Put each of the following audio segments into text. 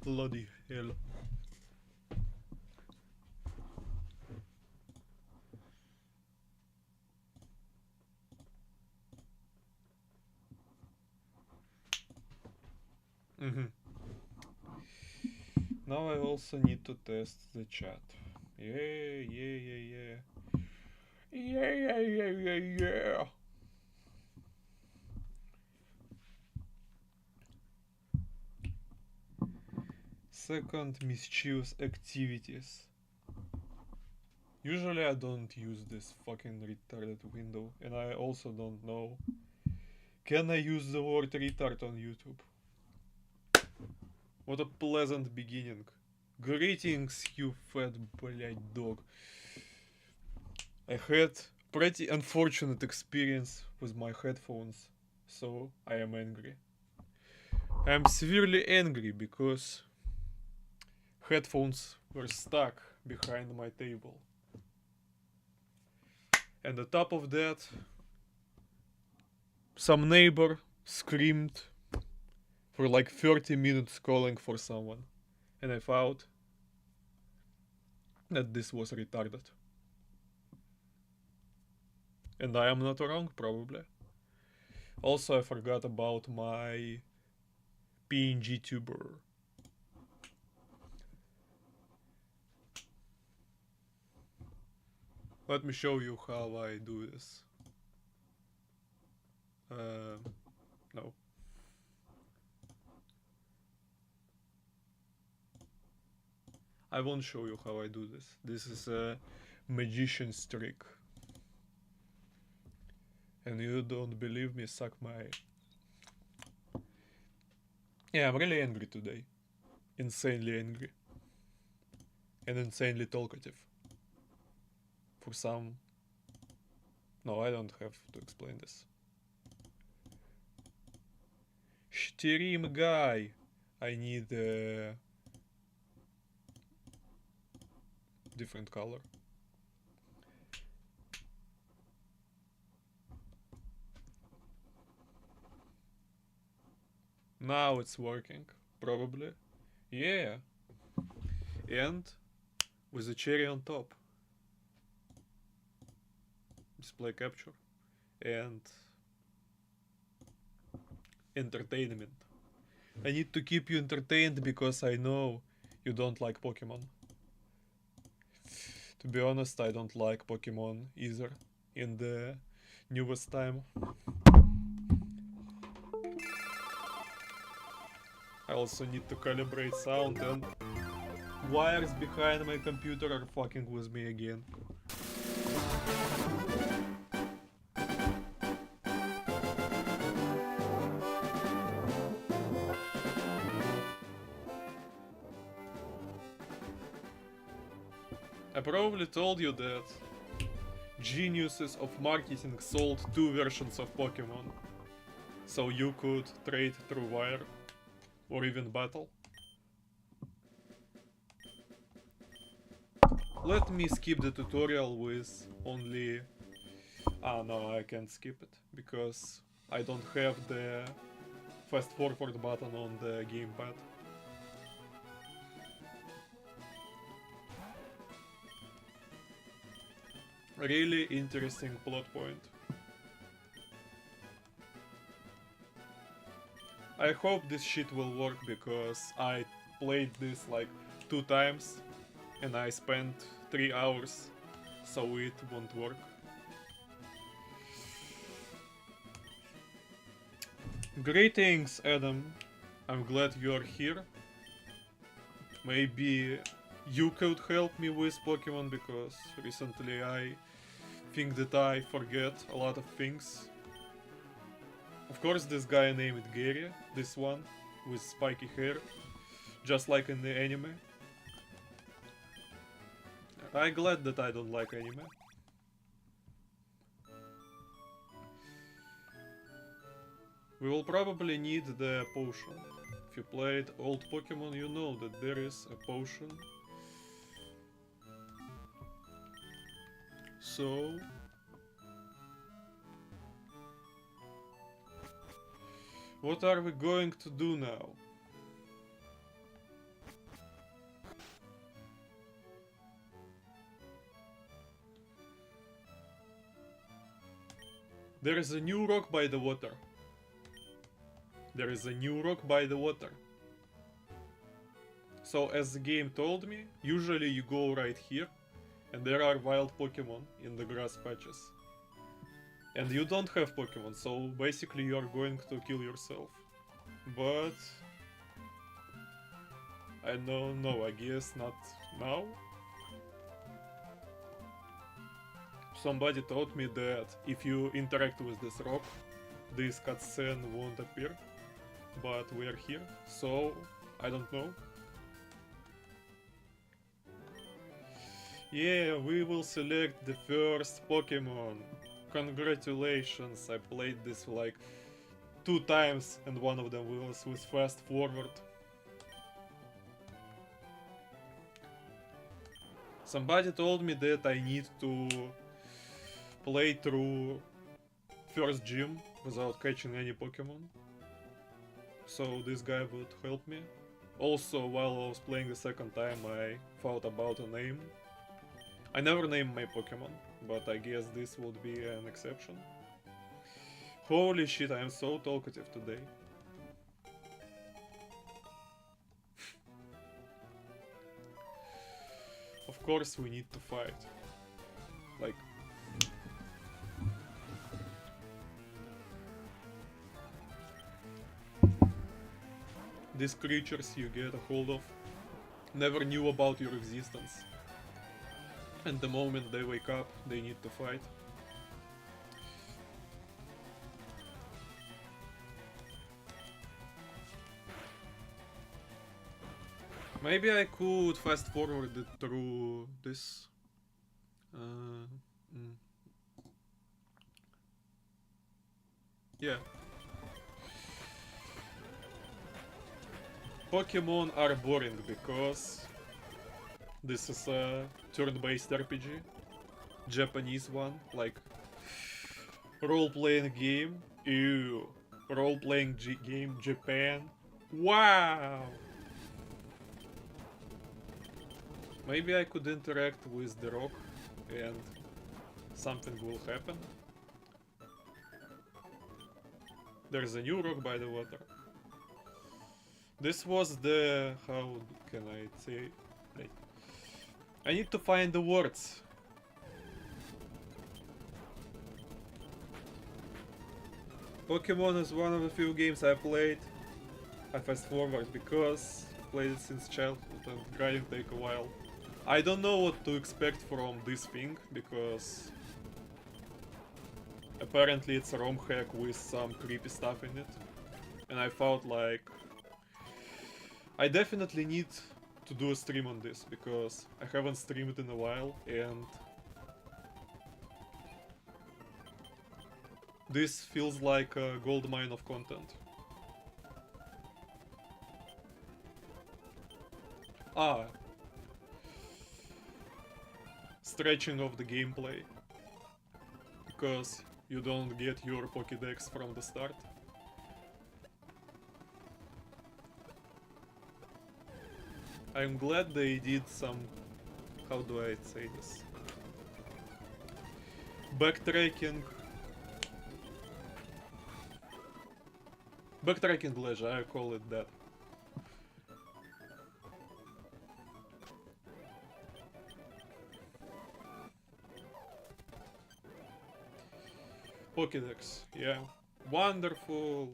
Bloody hell. Now I also need to test the chat. Yeah, yeah, yeah, yeah. Yeah, yeah, yeah, yeah, yeah. Second, mischievous activities. Usually I don't use this fucking retarded window, and I also don't know. Can I use the word retard on YouTube? What a pleasant beginning. Greetings, you fat блядь dog. I had pretty unfortunate experience with my headphones, so I am angry. I am severely angry because headphones were stuck behind my table. And on top of that, some neighbor screamed for like 30 minutes calling for someone. And I thought that this was retarded. And I am not wrong, probably. Also, I forgot about my PNG tuber. Let me show you how I do this. No. I won't show you how I do this. This is a magician's trick. And you don't believe me, suck my... Yeah, I'm really angry today. Insanely angry. And insanely talkative. For some... No, I don't have to explain this. Stream guy! I need a different color. Now it's working, probably. Yeah. And with a cherry on top. Display capture. And entertainment. I need to keep you entertained because I know you don't like Pokemon. To be honest, I don't like Pokemon either in the newest time. I also need to calibrate sound, and wires behind my computer are fucking with me again. I probably told you that geniuses of marketing sold 2 versions of Pokemon, so you could trade through wire or even battle. Let me skip the tutorial with only... Ah, no, I can't skip it, because I don't have the fast forward button on the gamepad. Really interesting plot point. I hope this shit will work, because I played this like 2 times and I spent 3 hours, so it won't work. Greetings, Adam. I'm glad you're here. Maybe you could help me with Pokemon, because recently I think that I forget a lot of things. Of course, this guy named Gary, this one with spiky hair, just like in the anime. I'm glad that I don't like anime. We will probably need the potion. If you played old Pokemon, you know that there is a potion. So... what are we going to do now? There is a new rock by the water. There is a new rock by the water. So as the game told me, usually you go right here, and there are wild Pokemon in the grass patches. And you don't have Pokemon, so basically you are going to kill yourself. But I don't know, I guess not now. Somebody told me that if you interact with this rock, this cutscene won't appear. But we're here, so I don't know. Yeah, we will select the first Pokemon. Congratulations, I played this like 2 times and one of them was with fast forward. Somebody told me that I need to play through first gym without catching any Pokemon. So this guy would help me. Also, while I was playing the second time, I thought about a name. I never named my Pokemon, but I guess this would be an exception. Holy shit, I am so talkative today. Of course we need to fight. Like... These creatures you get a hold of never knew about your existence. And the moment they wake up, they need to fight. Maybe I could fast forward it through this. Yeah. Pokemon are boring because this is a turn-based RPG. Japanese one, like role-playing game. Ew. Role-playing game, Japan. Wow! Maybe I could interact with the rock and something will happen. There's a new rock by the water. This was the... how can I say... I need to find the words. Pokemon is one of the few games I played. I fast forward because I played it since childhood and grinding take a while. I don't know what to expect from this thing because apparently it's a ROM hack with some creepy stuff in it. And I felt like I definitely need to do a stream on this because I haven't streamed in a while and this feels like a gold mine of content. Ah. Stretching of the gameplay. Because you don't get your Pokédex from the start. I'm glad they did some... how do I say this? Backtracking... Backtracking leisure, I call it that. Pokédex, yeah. Wonderful!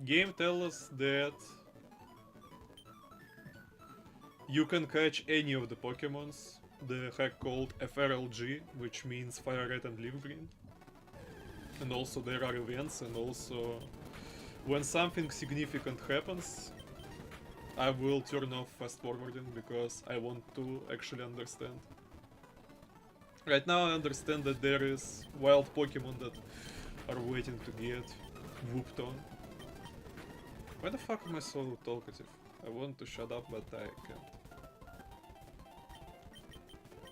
Game tells us that you can catch any of the Pokemons. The hack called FRLG, which means firered and leafgreen. And also there are events, and also when something significant happens, I will turn off fast forwarding because I want to actually understand. Right now I understand that there is wild Pokemon that are waiting to get whooped on. Why the fuck am I so talkative? I want to shut up, but I can't.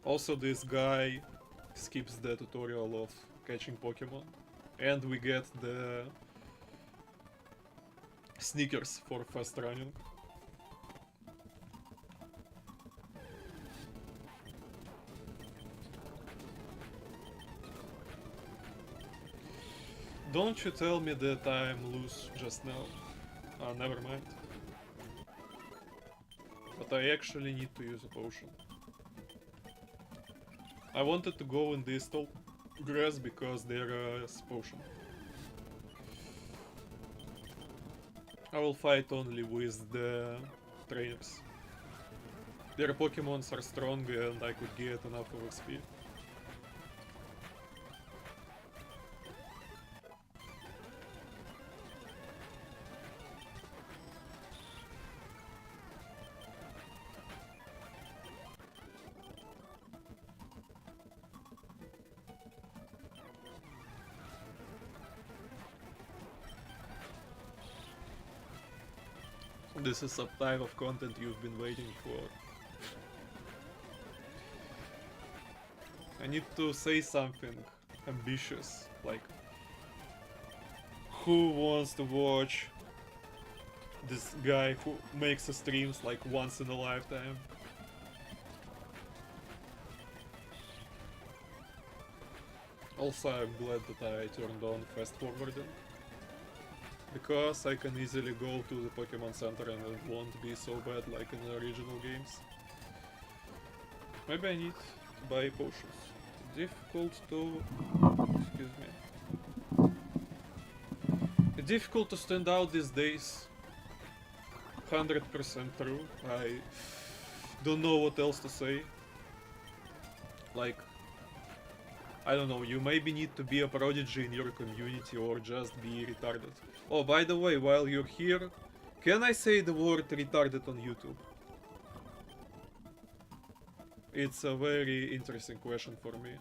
Also, this guy skips the tutorial of catching Pokemon. And we get the sneakers for fast running. Don't you tell me that I'm loose just now. Never mind. But I actually need to use a potion. I wanted to go in this tall grass because there is potion. I will fight only with the trainers. Their Pokemons are strong and I could get enough of XP. This is some type of content you've been waiting for. I need to say something ambitious, like who wants to watch this guy who makes a streams like once in a lifetime? Also, I'm glad that I turned on fast forwarding, because I can easily go to the Pokemon Center and it won't be so bad like in the original games. Maybe I need to buy potions. Difficult to... excuse me. It's difficult to stand out these days. 100% true. I don't know what else to say. Like, I don't know, you maybe need to be a prodigy in your community or just be retarded. Oh, by the way, while you're here, can I say the word retarded on YouTube? It's a very interesting question for me.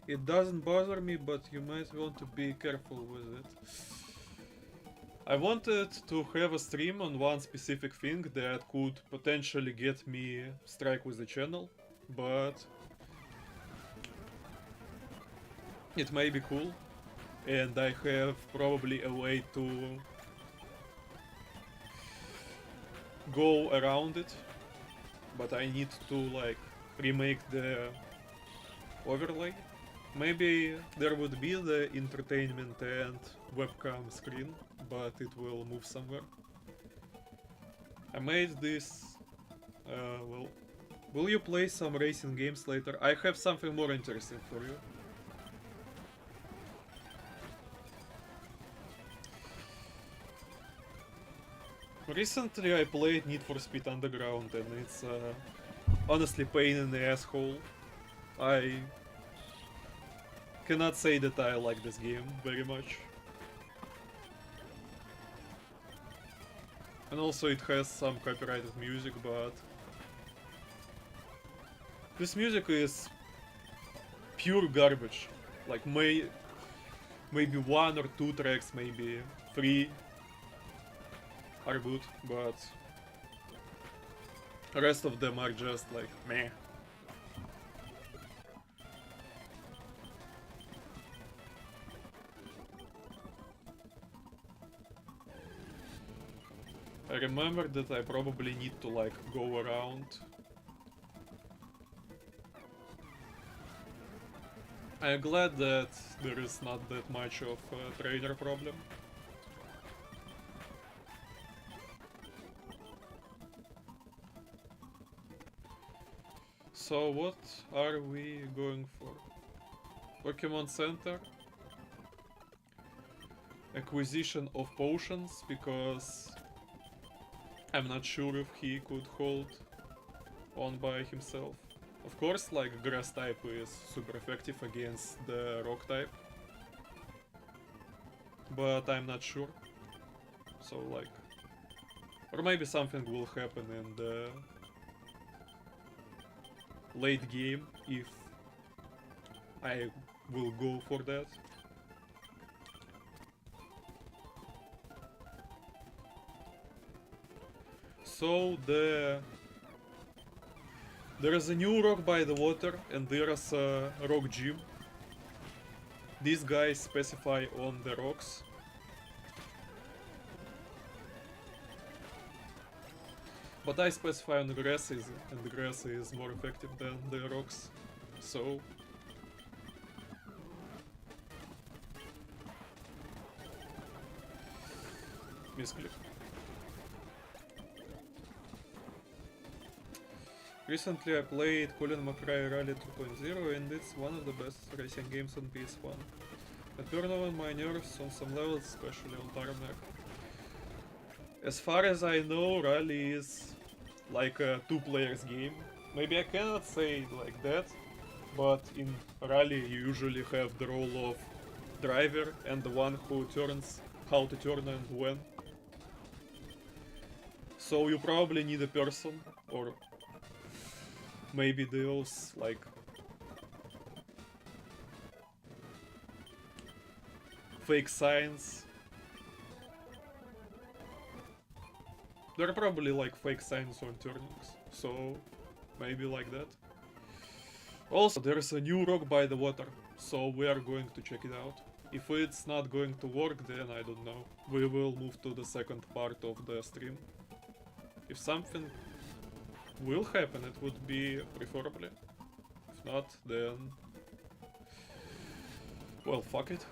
It doesn't bother me, but you might want to be careful with it. I wanted to have a stream on one specific thing that could potentially get me strike with the channel, but it may be cool, and I have probably a way to go around it, but I need to like remake the overlay. Maybe there would be the entertainment and webcam screen, but it will move somewhere. I made this... well... Will you play some racing games later? I have something more interesting for you. Recently I played Need for Speed Underground and it's honestly pain in the asshole. I cannot say that I like this game very much. And also it has some copyrighted music, but this music is pure garbage. Like maybe one or two tracks, maybe three are good, but the rest of them are just like meh. I remember that I probably need to like go around. I'm glad that there is not that much of a trainer problem. So what are we going for? Pokemon Center? Acquisition of potions, because I'm not sure if he could hold on by himself. Of course, like, grass type is super effective against the rock type, but I'm not sure. So, like, or maybe something will happen in the late game if I will go for that. So There is a new rock by the water, and there is a rock gym. These guys specify on the rocks. But I specify on the grasses, and the grass is more effective than the rocks. So... misclick. Recently I played Colin McRae Rally 2.0 and it's one of the best racing games on PS1. It turned on my nerves on some levels, especially on tarmac. As far as I know, Rally is like a two-players game. Maybe I cannot say it like that, but in Rally you usually have the role of driver and the one who turns how to turn and when. So you probably need a person, or maybe those like fake signs. There are probably like fake signs on turnings, so maybe like that. Also, there's a new rock by the water, so we are going to check it out. If it's not going to work, then I don't know. We will move to the second part of the stream. If something will happen, it would be preferably. If not, then... well, fuck it.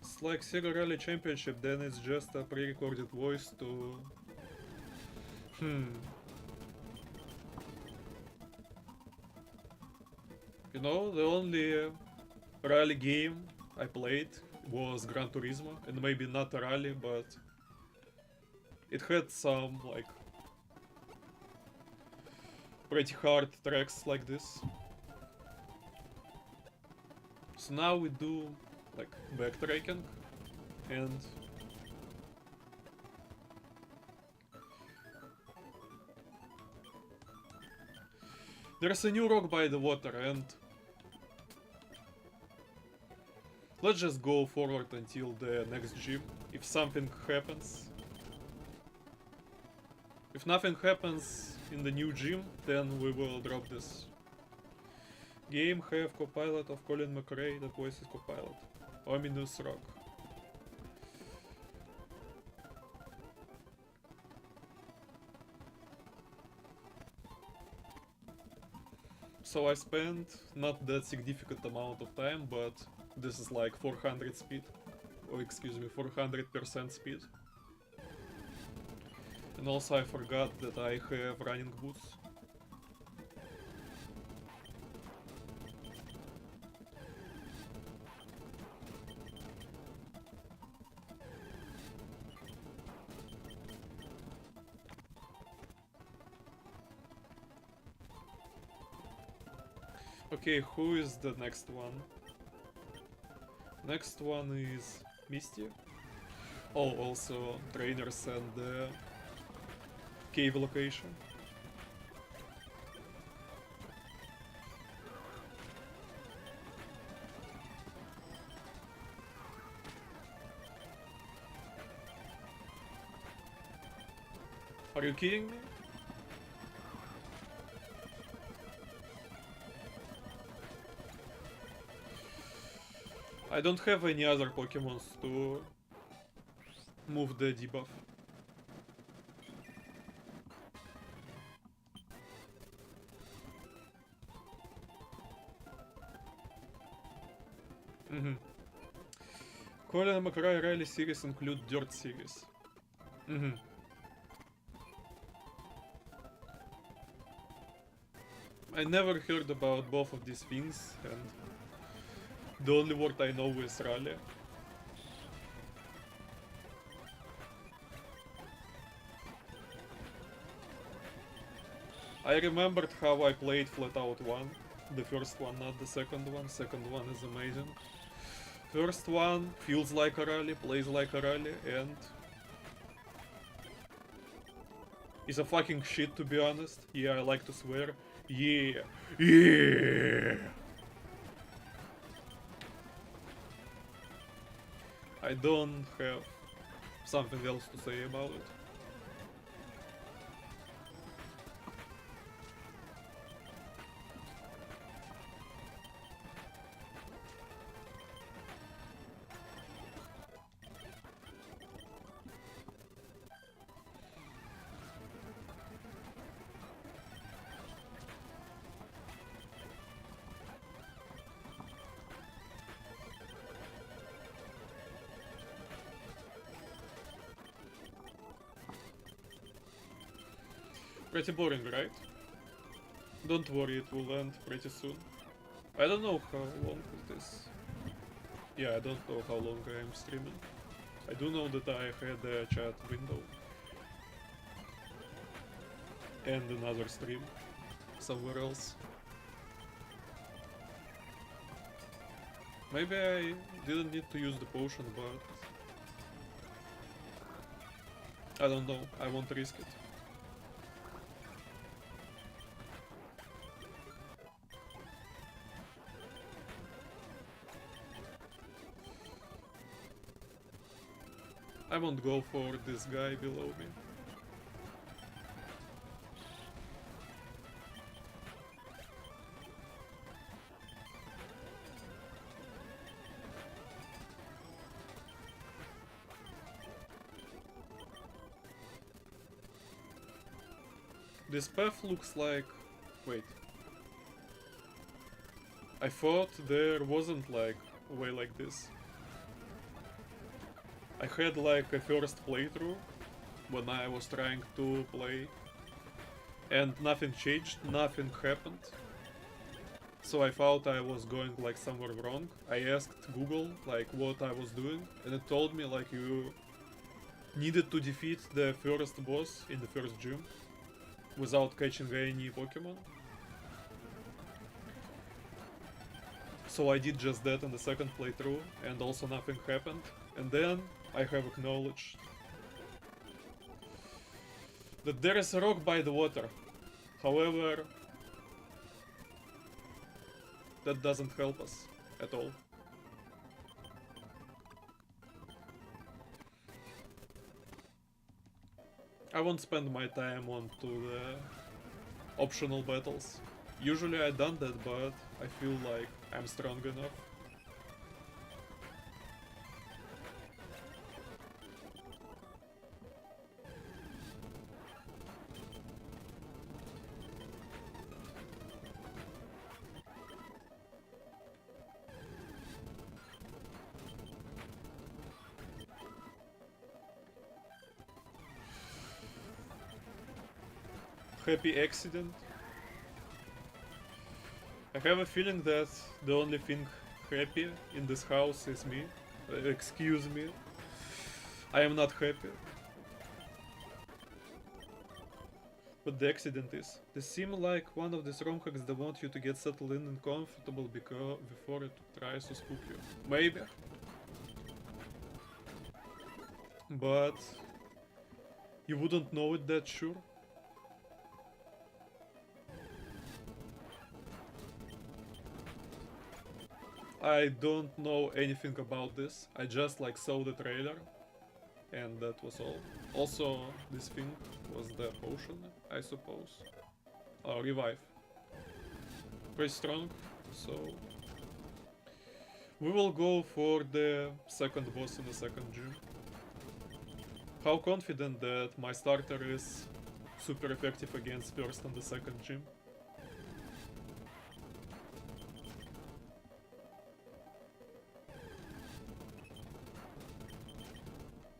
It's like Sega Rally Championship, then it's just a pre-recorded voice to... You know, the only rally game I played was Gran Turismo, and maybe not a rally, but it had some, like, pretty hard tracks like this. So now we do, like, backtracking, and... there's a new rock by the water, and... let's just go forward until the next gym. If something happens... if nothing happens in the new gym, then we will drop this. Game have co-pilot of Colin McRae, the voice is co-pilot. Ominous rock. So I spent not that significant amount of time, but this is like 400 speed. Or excuse me, 400% speed. And also I forgot that I have running boots. Okay, who is the next one? Next one is Misty. Oh, also trainers and the cave location. Are you kidding me? I don't have any other Pokemons to move the debuff. Colin McRae Rally series include Dirt series. I never heard about both of these things, and the only word I know is Rally. I remembered how I played Flatout 1. The first one, not the second one. Second one is amazing. First one feels like a rally, plays like a rally, and... is a fucking shit, to be honest. Yeah, I like to swear. Yeah. Yeah! I don't have something else to say about it. Pretty boring, right? Don't worry, it will end pretty soon. I don't know how long is this. Yeah, I don't know how long I am streaming. I do know that I had a chat window. And another stream. Somewhere else. Maybe I didn't need to use the potion, but... I don't know, I won't risk it. I won't go for this guy below me. This path looks like... Wait. I thought there wasn't like a way like this. I had like a first playthrough when I was trying to play and nothing changed, nothing happened. So I thought I was going like somewhere wrong. I asked Google like what I was doing and it told me like you needed to defeat the first boss in the first gym without catching any Pokemon. So I did just that in the second playthrough and also nothing happened. And then I have acknowledged that there is a rock by the water. However, that doesn't help us at all. I won't spend my time on to the optional battles. Usually I done that, but I feel like I'm strong enough. Happy accident. I have a feeling that the only thing happy in this house is me. Excuse me. I am not happy. But the accident is. They seem like one of these ROM hacks that want you to get settled in and comfortable before it tries to spook you. Maybe. But you wouldn't know it that sure. I don't know anything about this. I just like saw the trailer and that was all. Also, this thing was the potion, I suppose. Revive. Pretty strong, so... We will go for the second boss in the second gym. How confident that my starter is super effective against first and the second gym?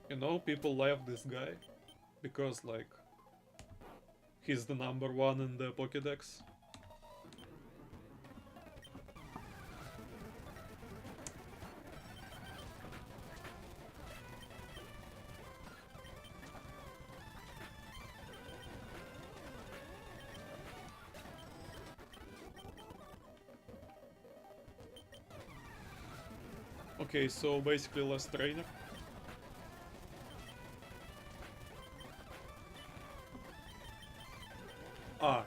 You know, people love this guy because, like, he's the number one in the Pokédex. Okay, so basically last trainer. Ah.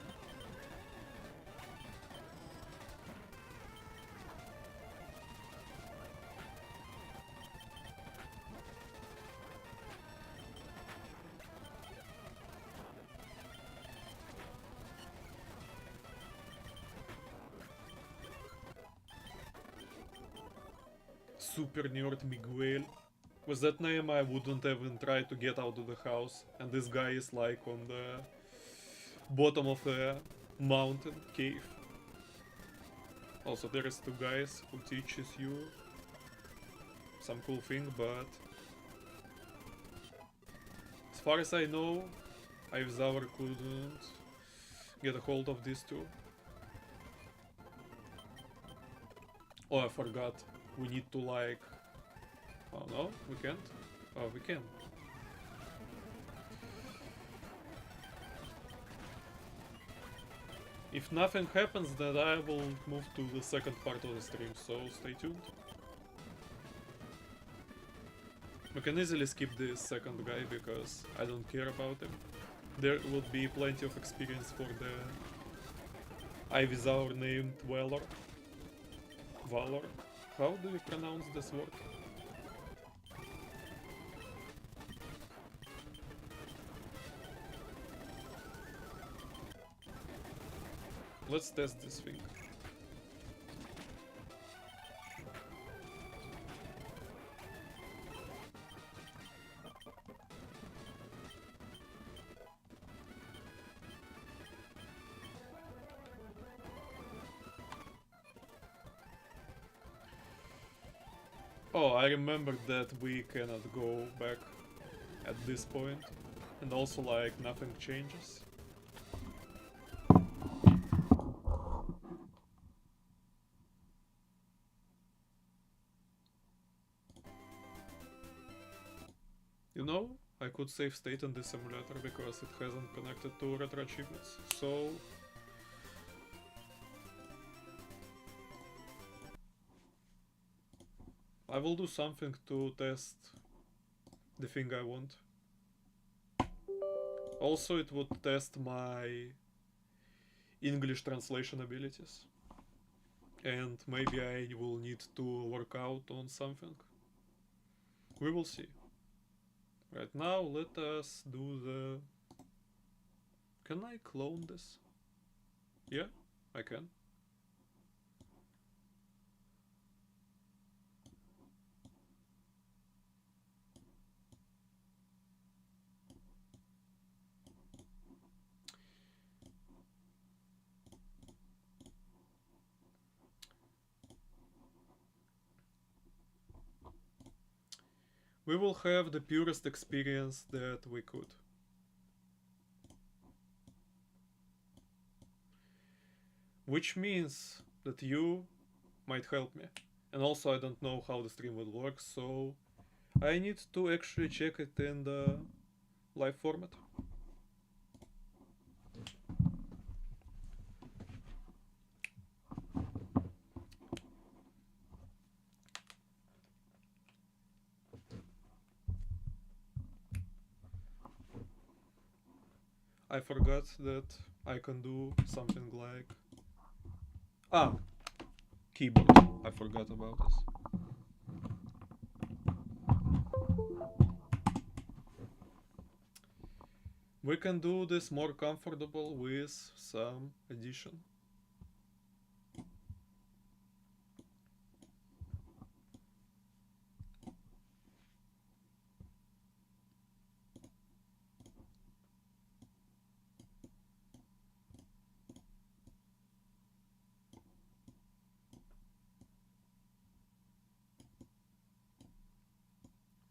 super nerd Miguel. With that name I wouldn't even try to get out of the house, and this guy is like on the bottom of a mountain cave. Also there is two guys who teaches you some cool thing, but as far as I know, Ivysaur couldn't get a hold of these two. Oh, I forgot. We need to like... Oh no, we can't? Oh, we can. If nothing happens, then I will move to the second part of the stream, so stay tuned. We can easily skip this second guy because I don't care about him. There would be plenty of experience for the Ivysaur named Valor. Valor? How do you pronounce this word? Let's test this thing. Oh, I remember that we cannot go back at this point, and also like nothing changes. You know, I could save state in this simulator because it hasn't connected to retro achievements, so... I will do something to test the thing I want. Also, it would test my English translation abilities. And maybe I will need to work out on something. We will see. Right now, let us do the... Can I clone this? Yeah, I can. We will have the purest experience that we could. Which means that you might help me. And also I don't know how the stream will work, so I need to actually check it in the live format. I forgot that I can do something like... keyboard. I forgot about this. We can do this more comfortable with some addition.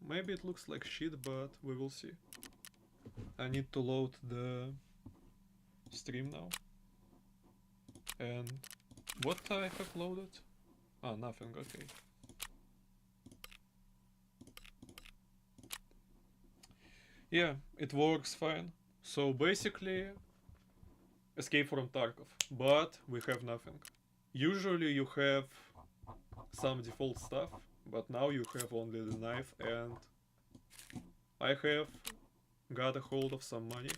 Maybe it looks like shit, but we will see. I need to load the stream now. And what I have loaded? Nothing, okay. Yeah, it works fine. So basically, escape from Tarkov, but we have nothing. Usually you have some default stuff, but now you have only the knife, and I have got a hold of some money.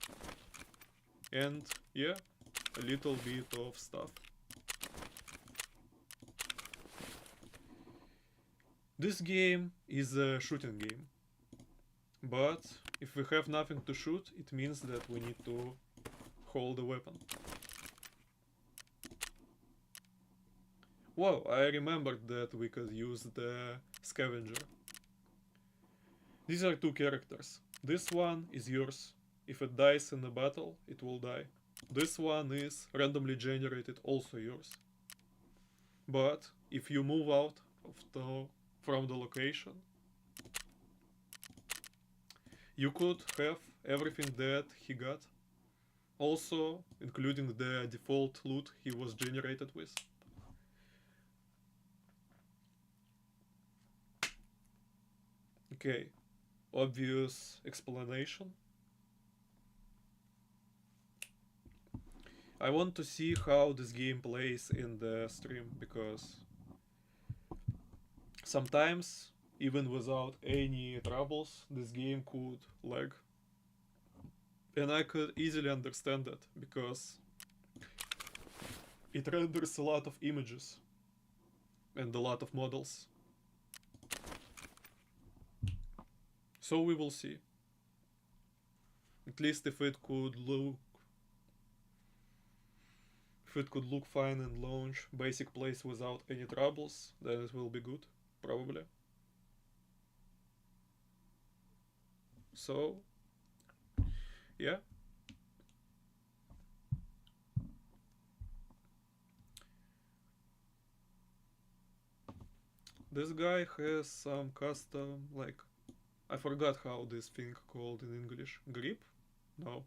And yeah, a little bit of stuff. This game is a shooting game, but if we have nothing to shoot, it means that we need to hold a weapon. Whoa, I remembered that we could use the scavenger. These are two characters. This one is yours. If it dies in a battle, it will die. This one is randomly generated, also yours. But if you move out from the location, you could have everything that he got, also including the default loot he was generated with. Okay, obvious explanation. I want to see how this game plays in the stream, because sometimes, even without any troubles, this game could lag. And I could easily understand that, because it renders a lot of images and a lot of models. So we will see. At least if it could look fine and launch basic plays without any troubles, then it will be good, probably. So, yeah. This guy has some custom, like, I forgot how this thing called in English. Grip? No.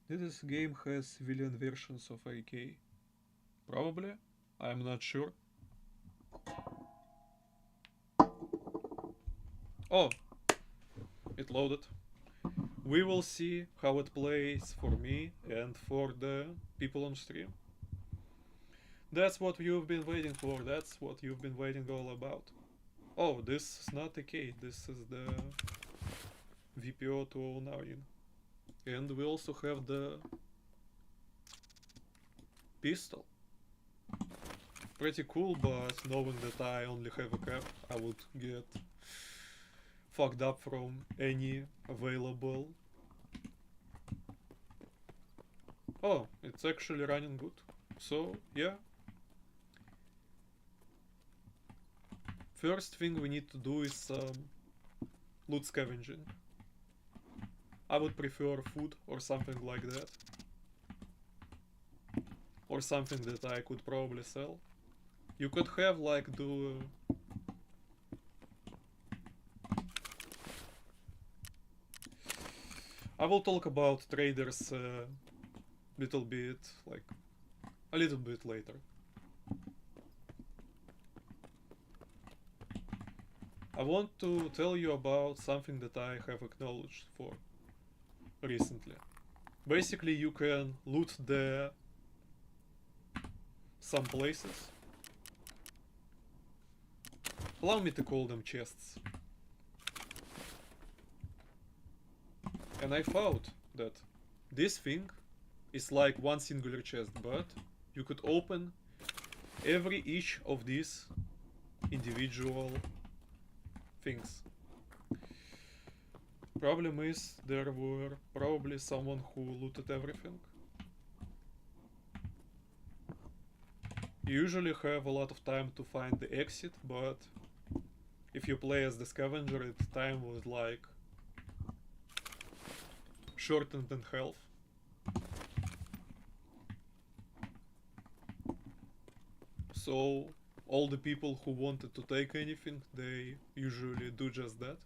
This game has civilian versions of AK. Probably. I'm not sure. Oh, it loaded. We will see how it plays for me and for the people on stream. That's what you've been waiting for. That's what you've been waiting all about. Oh, this is not AK. This is the VPO 209. And we also have the pistol. Pretty cool, but knowing that I only have a cap, I would get fucked up from any available. Oh, it's actually running good. So, yeah. First thing we need to do is some loot scavenging. I would prefer food or something like that. Or something that I could probably sell. You could have like I will talk about traders a little bit later. I want to tell you about something that I have acknowledged for recently. Basically, you can loot some places. Allow me to call them chests. And I found that this thing is like one singular chest, but you could open each of these individual things. Problem is, there were probably someone who looted everything. You usually have a lot of time to find the exit, but if you play as the scavenger, time was like shortened in half. So all the people who wanted to take anything, they usually do just that.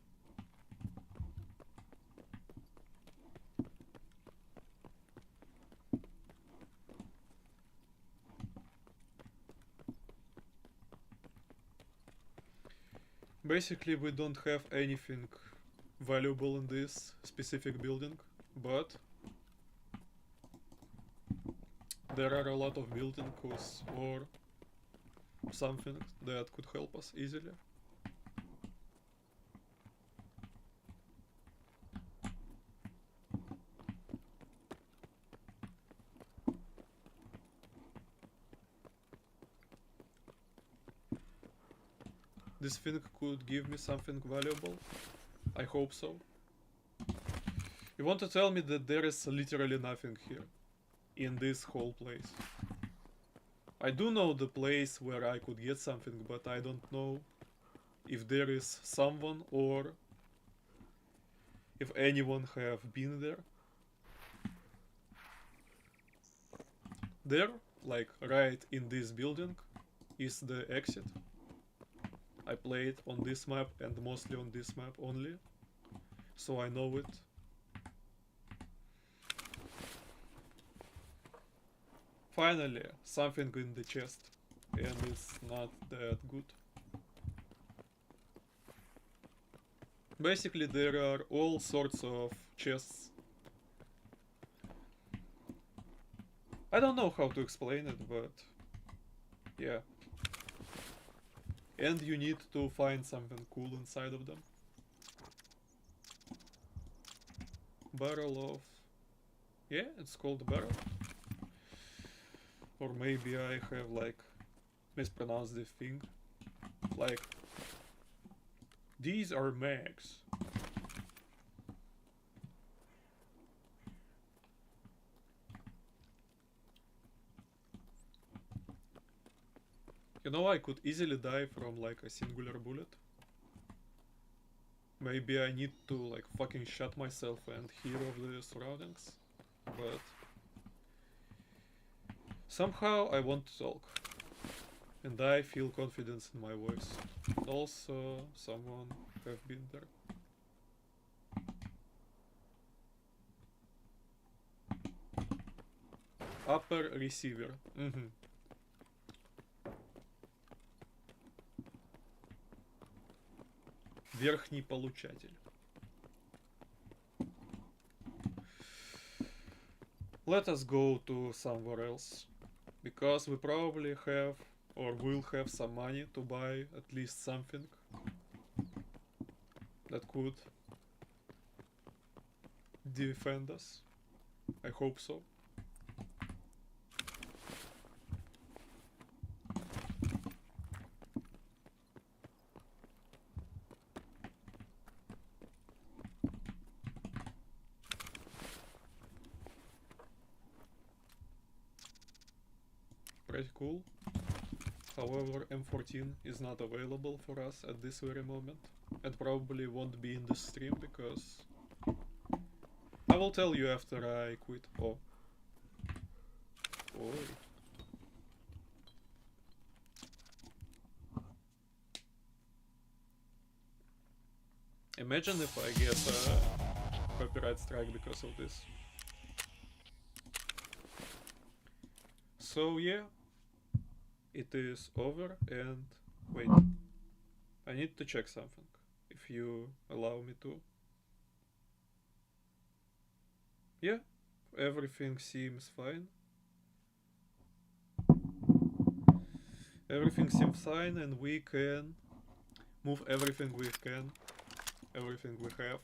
Basically, we don't have anything valuable in this specific building, but there are a lot of buildings or something that could help us easily. This thing could give me something valuable. I hope so. You want to tell me that there is literally nothing here in this whole place? I do know the place where I could get something, but I don't know if there is someone or if anyone have been there. There, like right in this building, is the exit. I played on this map and mostly on this map only, so I know it. Finally, something in the chest, and it's not that good. Basically, there are all sorts of chests. I don't know how to explain it, but yeah. And you need to find something cool inside of them. Barrel of... Yeah, it's called barrel. Or maybe I have like mispronounced this thing. Like, these are mags. You know, I could easily die from like a singular bullet. Maybe I need to like fucking shut myself and hear of the surroundings. But somehow I want to talk. And I feel confidence in my voice. Also, someone have been there. Upper receiver. Верхний получатель. Let us go to somewhere else. Because we probably have or will have some money to buy at least something that could defend us. I hope so. Pretty cool. However, M14 is not available for us at this very moment, and probably won't be in the stream because I will tell you after I quit. Oh. Oi. Imagine if I get a copyright strike because of this. So yeah, it is over, and wait, I need to check something, if you allow me to. Yeah, everything seems fine. Everything seems fine, and we can move everything we can, everything we have,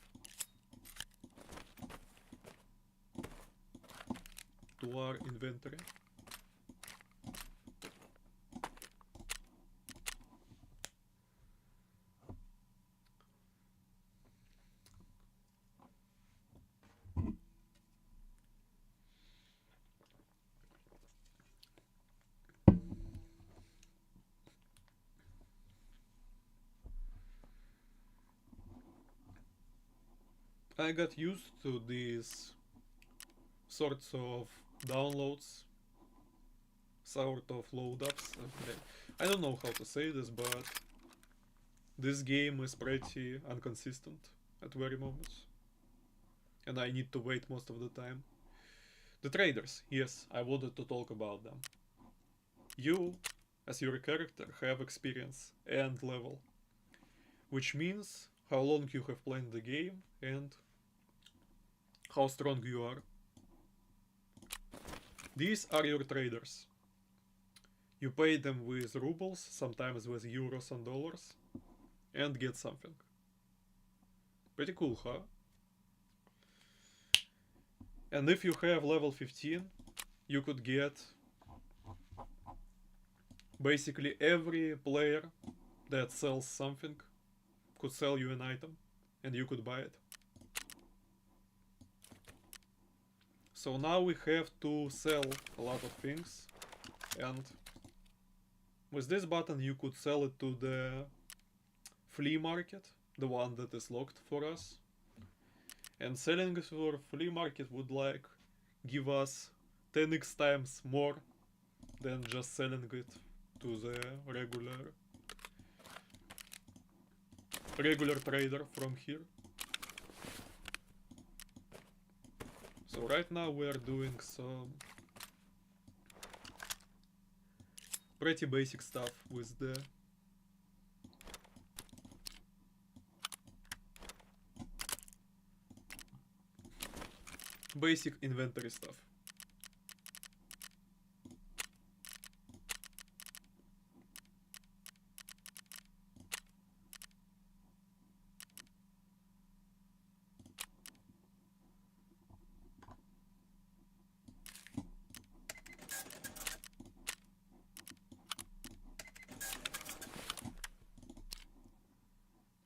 to our inventory. I got used to these sorts of downloads, sort of load-ups. I don't know how to say this, but this game is pretty inconsistent at very moments. And I need to wait most of the time. The traders, yes, I wanted to talk about them. You, as your character, have experience and level, which means how long you have played the game and how strong you are. These are your traders. You pay them with rubles, sometimes with euros and dollars, and get something. Pretty cool, huh? And if you have level 15, you could get basically every player that sells something could sell you an item, and you could buy it. So now we have to sell a lot of things, and with this button you could sell it to the flea market, the one that is locked for us. And selling it for flea market would like give us 10x times more than just selling it to the regular trader from here. So right now we are doing some pretty basic stuff with the basic inventory stuff.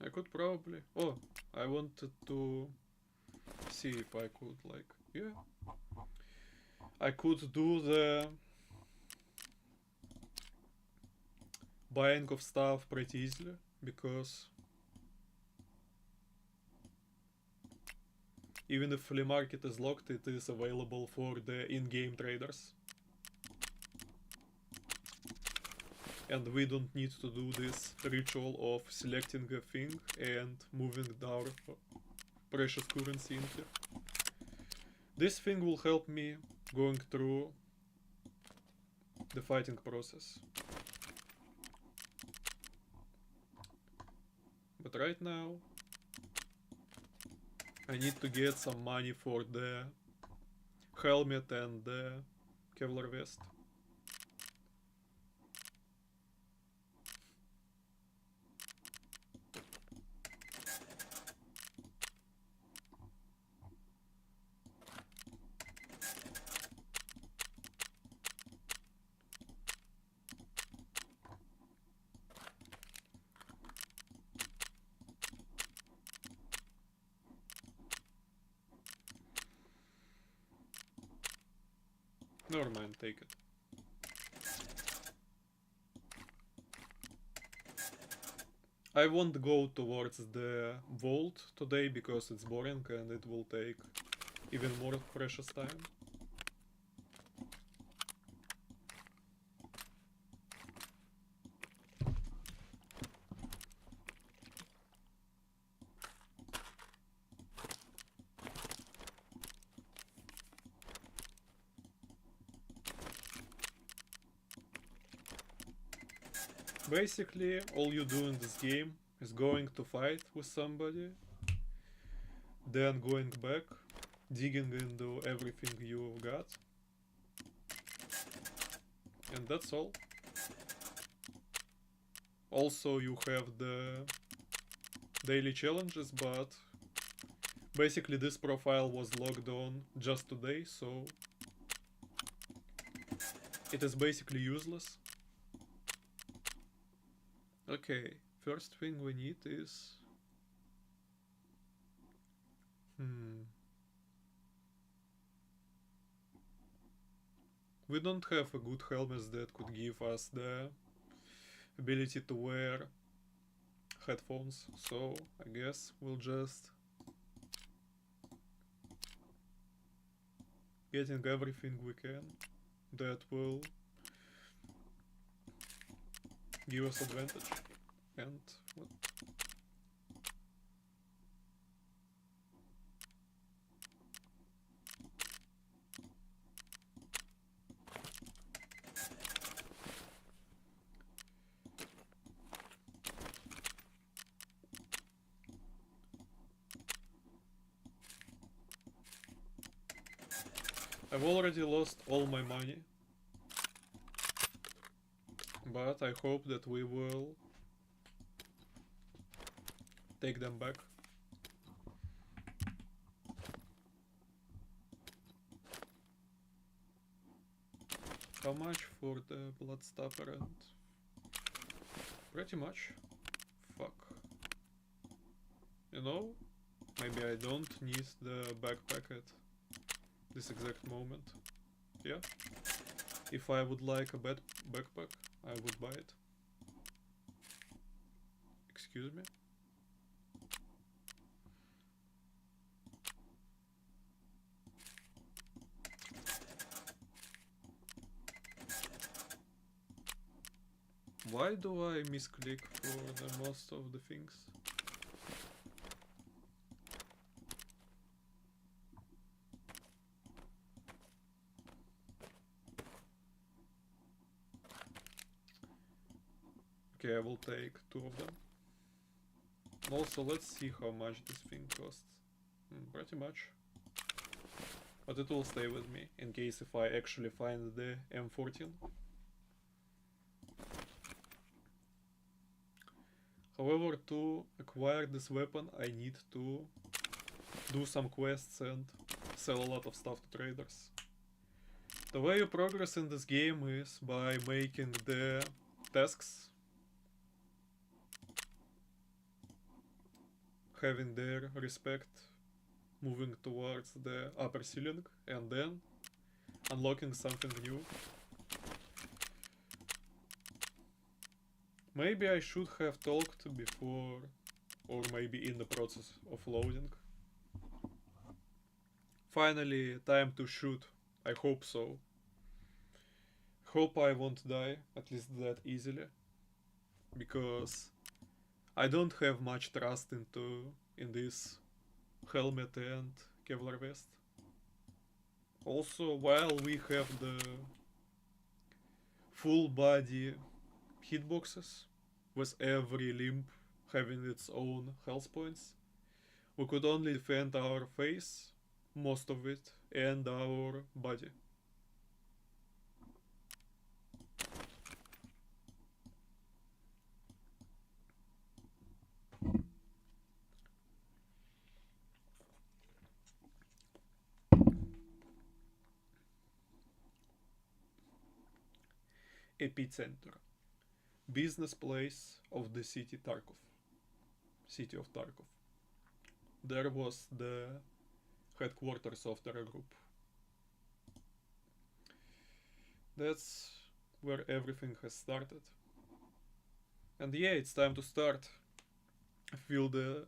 I could probably... Oh, I wanted to see if I could, like... Yeah. I could do the buying of stuff pretty easily, because even if flea market is locked, it is available for the in-game traders. And we don't need to do this ritual of selecting a thing and moving our precious currency in here. This thing will help me going through the fighting process. But right now I need to get some money for the helmet and the Kevlar vest. Never mind, take it. I won't go towards the vault today because it's boring and it will take even more precious time. Basically, all you do in this game is going to fight with somebody, then going back, digging into everything you got, and that's all. Also, you have the daily challenges, but basically this profile was logged on just today, so it is basically useless. Okay, first thing we need is... We don't have a good helmet that could give us the ability to wear headphones, so I guess we'll just getting everything we can that will give us advantage. And what? I've already lost all my money, but I hope that we will take them back. How much for the bloodstopper? And pretty much. Fuck. You know, maybe I don't need the backpack at this exact moment. Yeah. If I would like a backpack, I would buy it. Excuse me? Why do I misclick for the most of the things? Okay, I will take 2 of them. Also, let's see how much this thing costs. Pretty much. But it will stay with me, in case if I actually find the M14. However, to acquire this weapon, I need to do some quests and sell a lot of stuff to traders. The way you progress in this game is by making the tasks, having their respect, moving towards the upper ceiling, and then unlocking something new. Maybe I should have talked before, or maybe in the process of loading. Finally, time to shoot. I hope so. Hope I won't die, at least that easily. Because I don't have much trust in this helmet and Kevlar vest. Also, while we have the full body hitboxes, with every limb having its own health points, we could only defend our face, most of it, and our body. Epicenter. Business place of the city Tarkov. City of Tarkov. There was the headquarters of Terror Group. That's where everything has started. And yeah, it's time to start. I feel the...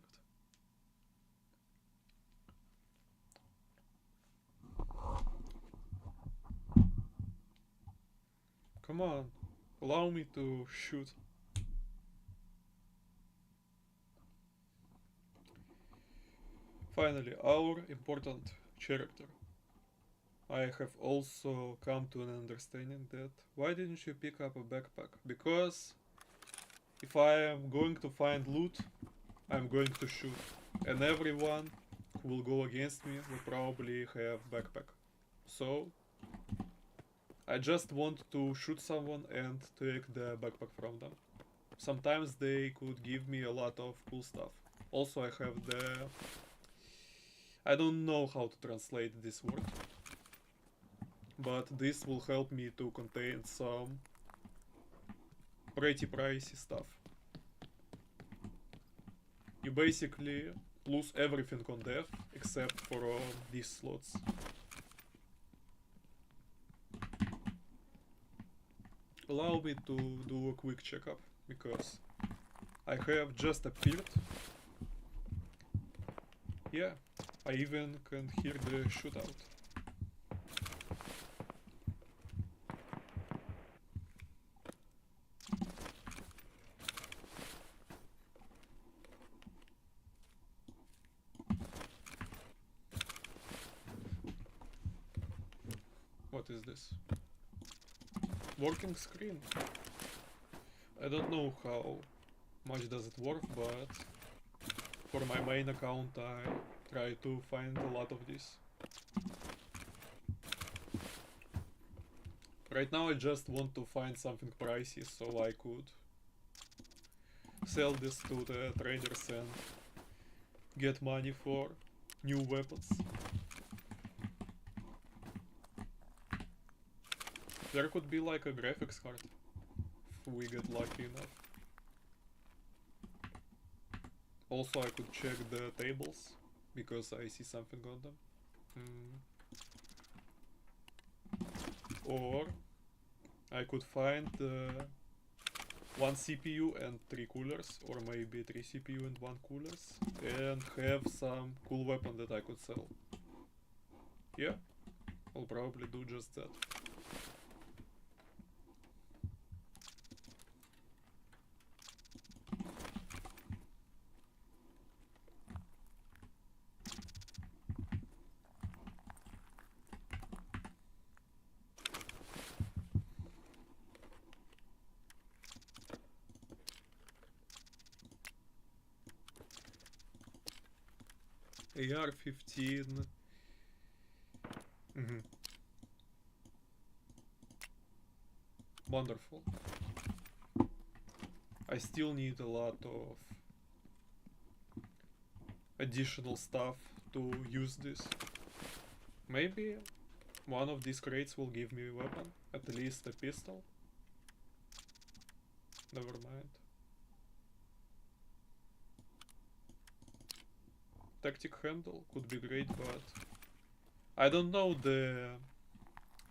Come on, allow me to shoot. Finally, our important character. I have also come to an understanding that why didn't you pick up a backpack? Because if I am going to find loot, I'm going to shoot. And everyone who will go against me will probably have backpack. So I just want to shoot someone and take the backpack from them. Sometimes they could give me a lot of cool stuff. Also, I have the... I don't know how to translate this word. But this will help me to contain some pretty pricey stuff. You basically lose everything on death except for these slots. Allow me to do a quick checkup, because I have just appeared. Yeah, I even can hear the shootout. What is this? Working screen. I don't know how much does it work, but for my main account I try to find a lot of this. Right now I just want to find something pricey so I could sell this to the traders and get money for new weapons. There could be like a graphics card if we get lucky enough. Also, I could check the tables because I see something on them. Or I could find 1 CPU and 3 coolers, or maybe 3 CPU and 1 coolers, and have some cool weapon that I could sell. Yeah, I'll probably do just that. AR-15. Wonderful. I still need a lot of additional stuff to use this. Maybe one of these crates will give me a weapon, at least a pistol. Never mind. Tactic handle could be great, but I don't know the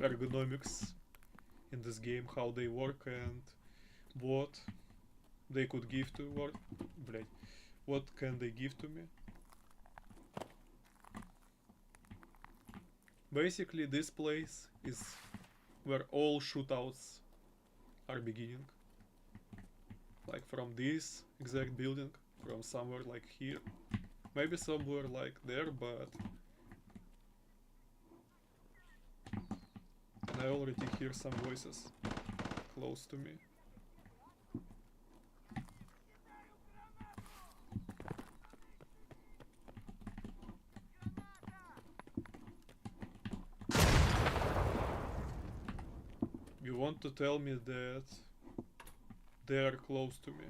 ergonomics in this game, how they work and what they could give to what can they give to me. Basically, this place is where all shootouts are beginning. Like from this exact building, from somewhere like here. Maybe somewhere like there, but... And I already hear some voices close to me. You want to tell me that they are close to me?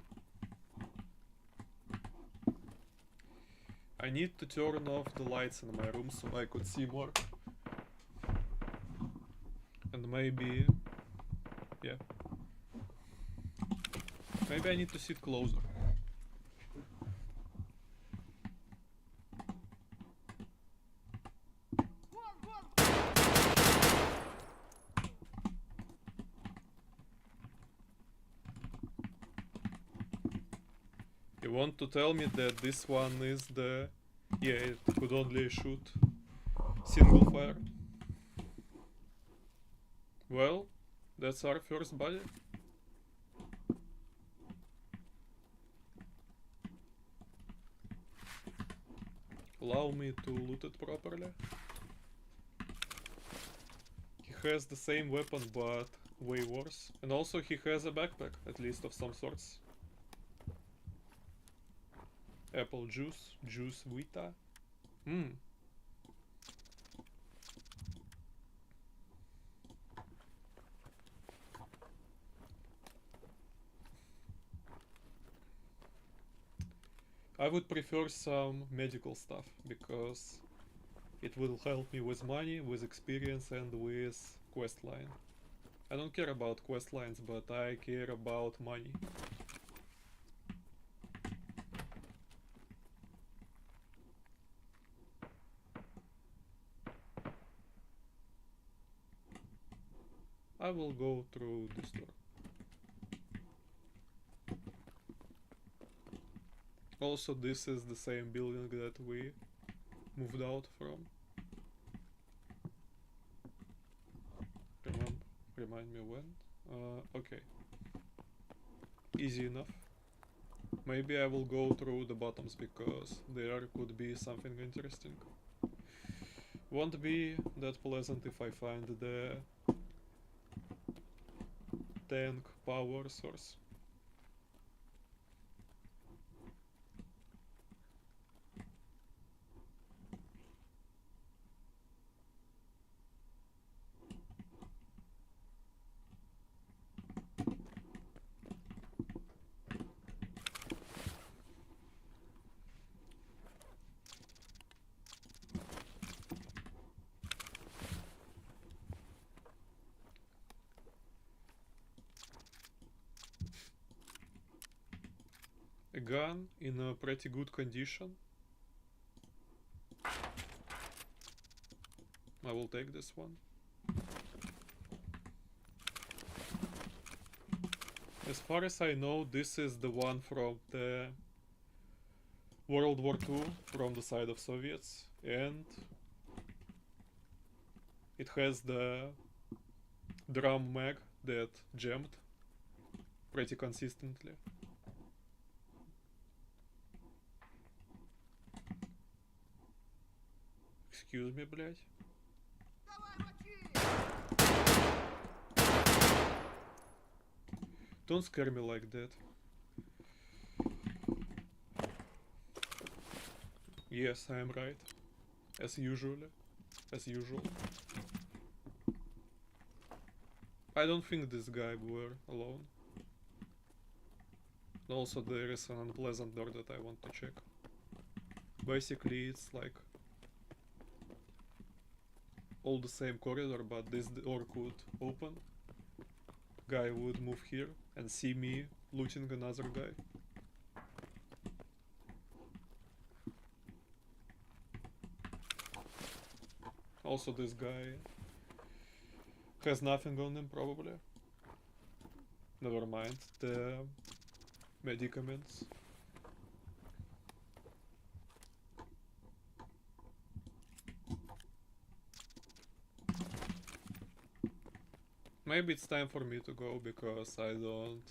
I need to turn off the lights in my room so I could see more. And maybe... yeah. Maybe I need to sit closer. You want to tell me that this one is the... yeah, it could only shoot single fire. Well, that's our first body. Allow me to loot it properly. He has the same weapon but way worse. And also he has a backpack, at least of some sorts. Apple juice, juice vita. I would prefer some medical stuff, because it will help me with money, with experience and with quest line. I don't care about quest lines, but I care about money. I will go through this door. Also, this is the same building that we moved out from. Remind me when? Okay. Easy enough. Maybe I will go through the bottoms, because there could be something interesting. Won't be that pleasant if I find the tank power source. A gun in a pretty good condition. I will take this one. As far as I know, this is the one from the World War II, from the side of Soviets, and it has the drum mag that jammed pretty consistently. Excuse me, блять. Don't scare me like that. Yes, I am right. As usual. I don't think this guy were alone. Also, there is an unpleasant door that I want to check. Basically, it's like all the same corridor, but this door could open. Guy would move here and see me looting another guy. Also, this guy has nothing on him, probably. Never mind the medicaments. Maybe it's time for me to go, because I don't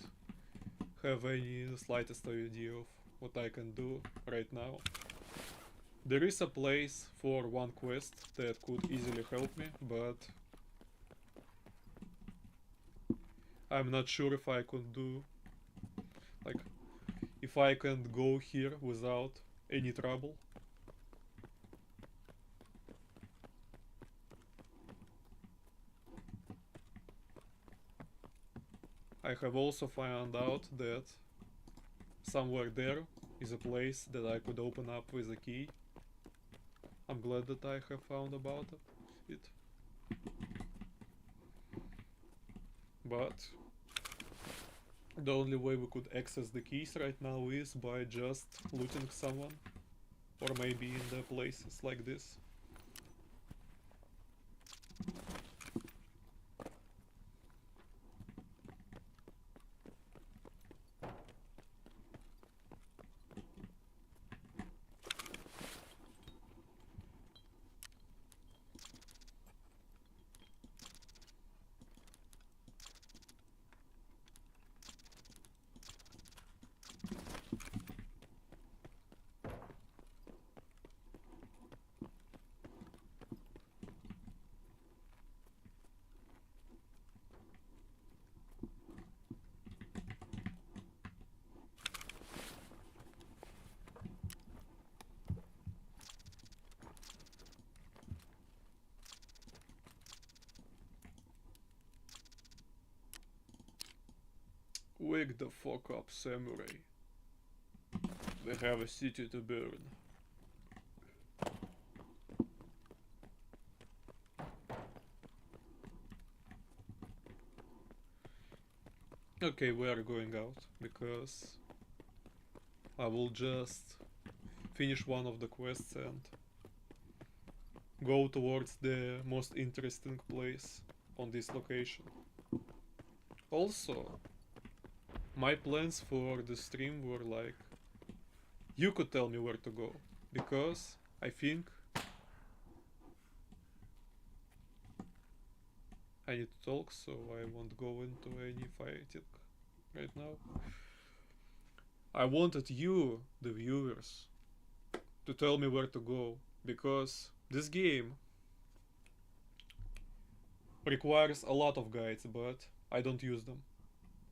have any slightest idea of what I can do right now. There is a place for one quest that could easily help me, but I'm not sure if I could do, like, if I can go here without any trouble. I have also found out that somewhere there is a place that I could open up with a key. I'm glad that I have found about it. But the only way we could access the keys right now is by just looting someone, or maybe in the places like this. Wake the fuck up, samurai. We have a city to burn. Okay, we are going out, because I will just finish one of the quests and go towards the most interesting place on this location. Also, my plans for the stream were like, you could tell me where to go, because I think I need to talk, so I won't go into any fighting right now. I wanted you, the viewers, to tell me where to go, because this game requires a lot of guides, but I don't use them.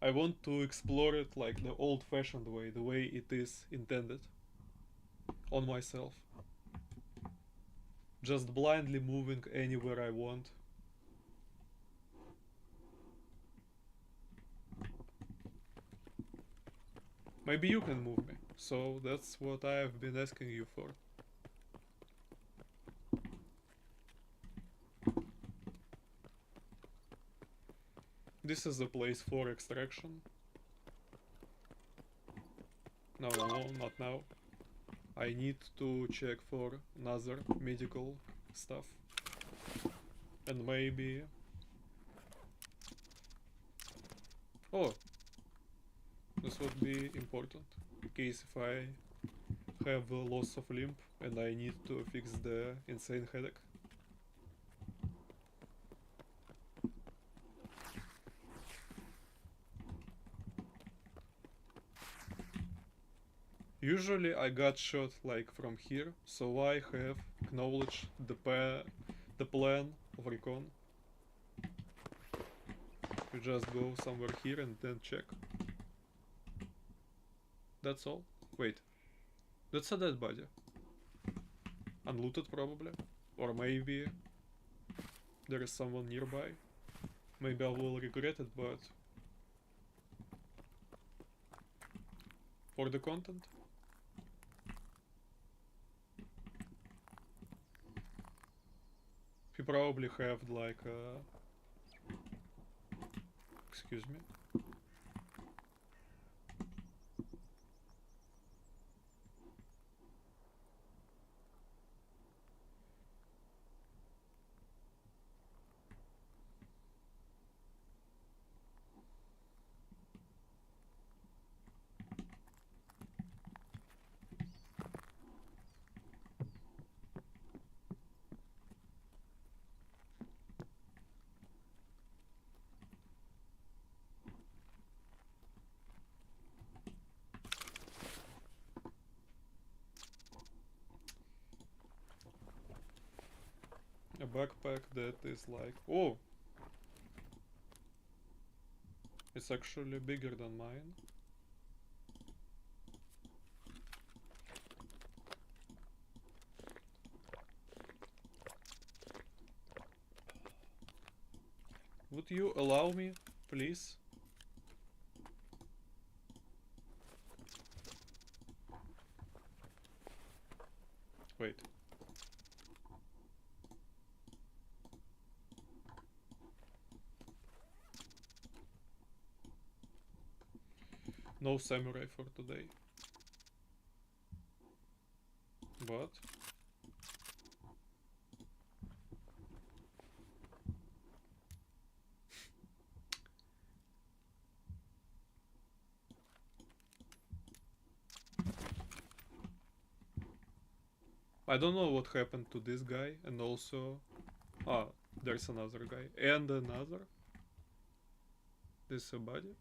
I want to explore it like the old-fashioned way, the way it is intended, on myself. Just blindly moving anywhere I want. Maybe you can move me, so that's what I have been asking you for. This is the place for extraction. No, not now. I need to check for another medical stuff. And maybe... Oh! This would be important in case if I have a loss of limb and I need to fix the insane headache. Usually I got shot like from here, so I have acknowledged the plan of recon. You just go somewhere here and then check. That's all. Wait. That's a dead body. Unlooted probably. Or maybe there is someone nearby. Maybe I will regret it, but for the content. He probably have like a... Excuse me. A backpack that is like... Oh! It's actually bigger than mine. Would you allow me, please? Wait. No samurai for today. But... I don't know what happened to this guy, and also... Ah, there's another guy. And another. This is a body.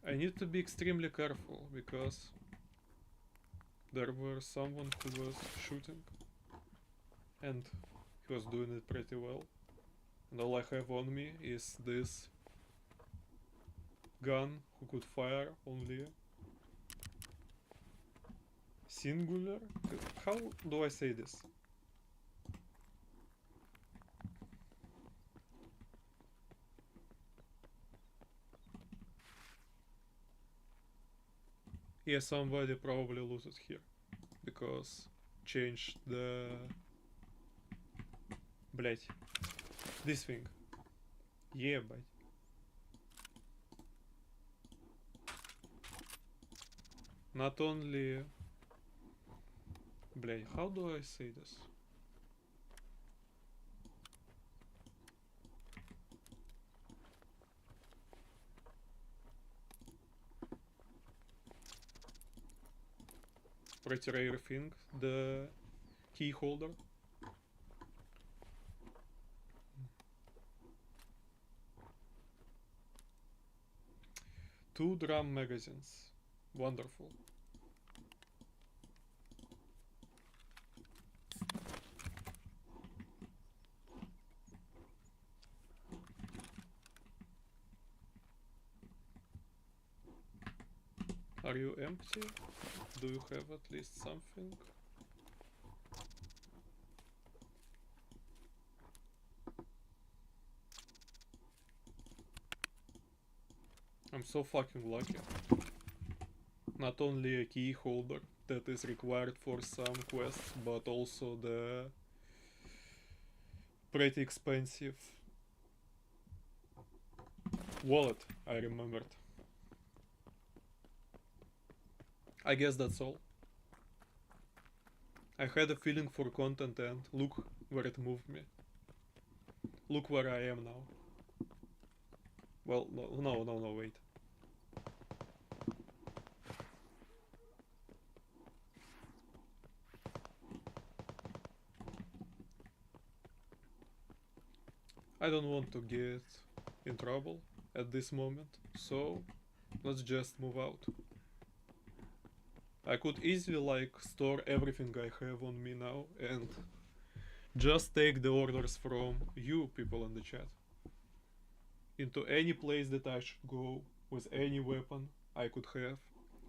I need to be extremely careful, because... there was someone who was shooting. And he was doing it pretty well. And all I have on me is this... gun who could fire only... singular? How do I say this? Yeah, somebody probably looted here. Because changed the... Блять. This thing. Yeah, but... Not only... Блять, how do I say this? Pretty rare thing, the key holder. Two drum magazines. Wonderful. Are you empty? Do you have at least something? I'm so fucking lucky. Not only a key holder that is required for some quests, but also the pretty expensive wallet I remembered. I guess that's all. I had a feeling for content and look where it moved me. Look where I am now. Well, no, wait. I don't want to get in trouble at this moment, so let's just move out. I could easily like store everything I have on me now and just take the orders from you people in the chat into any place that I should go with any weapon I could have,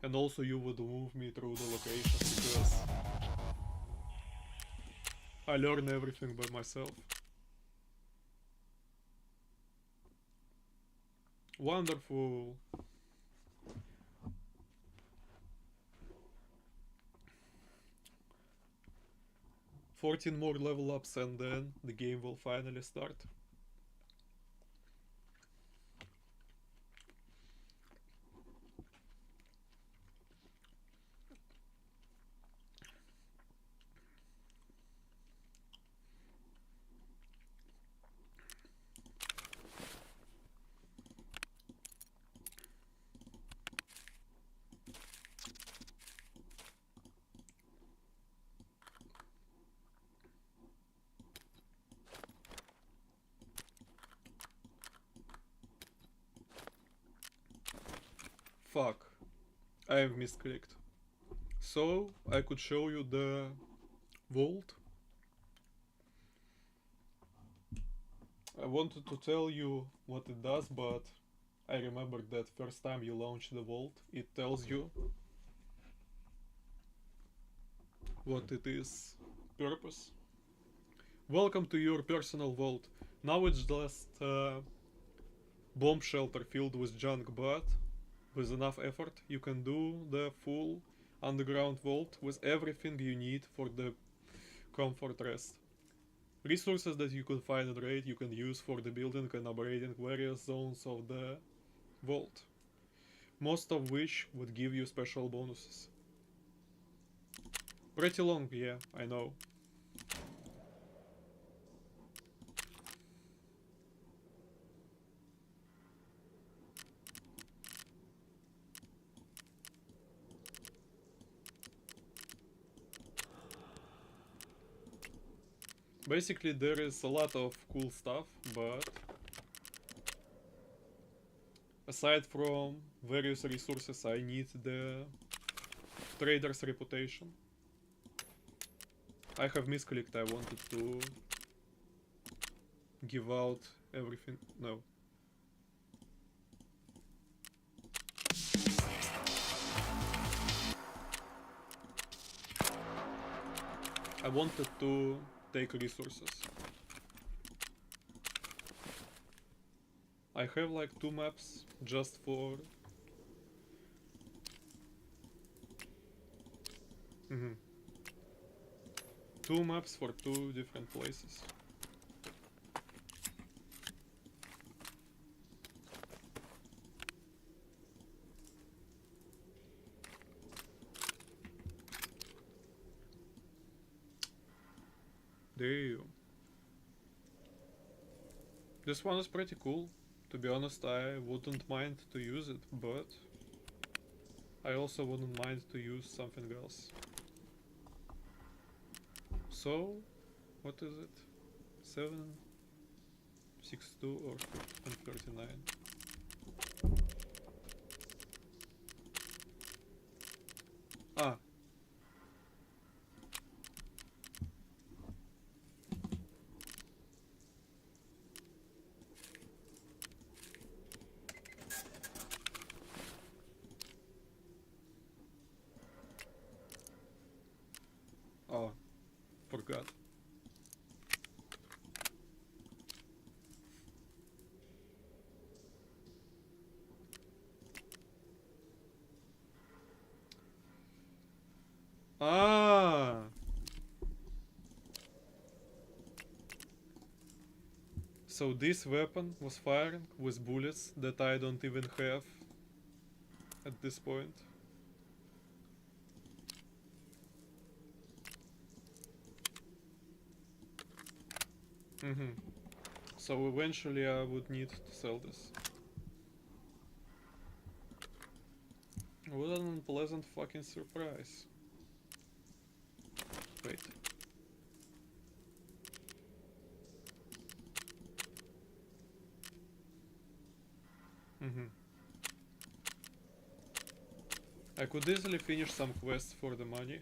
and also you would move me through the location because I learn everything by myself. Wonderful. 14 more level ups and then the game will finally start. Fuck, I have misclicked. So I could show you the vault. I wanted to tell you what it does, but I remembered that first time you launch the vault, it tells you what it is purpose. Welcome to your personal vault. Now it's just a bomb shelter filled with junk, but with enough effort you can do the full underground vault with everything you need for the comfort rest. Resources that you can find and raid you can use for the building and upgrading various zones of the vault, most of which would give you special bonuses. Pretty long, yeah, I know. Basically there is a lot of cool stuff, but aside from various resources I need the trader's reputation. I have misclicked, I wanted to give out everything. No. I wanted to take resources. I have like 2 maps just for... Mm-hmm. 2 maps for 2 different places. Damn. This one is pretty cool. To be honest, I wouldn't mind to use it, but I also wouldn't mind to use something else. So, what is it? 7, 6, 2 or 39? Ah. Oh, forgot. Ah! So this weapon was firing with bullets that I don't even have at this point. Mm-hmm. So eventually I would need to sell this. What an unpleasant fucking surprise. Wait. Mm-hmm. I could easily finish some quests for the money.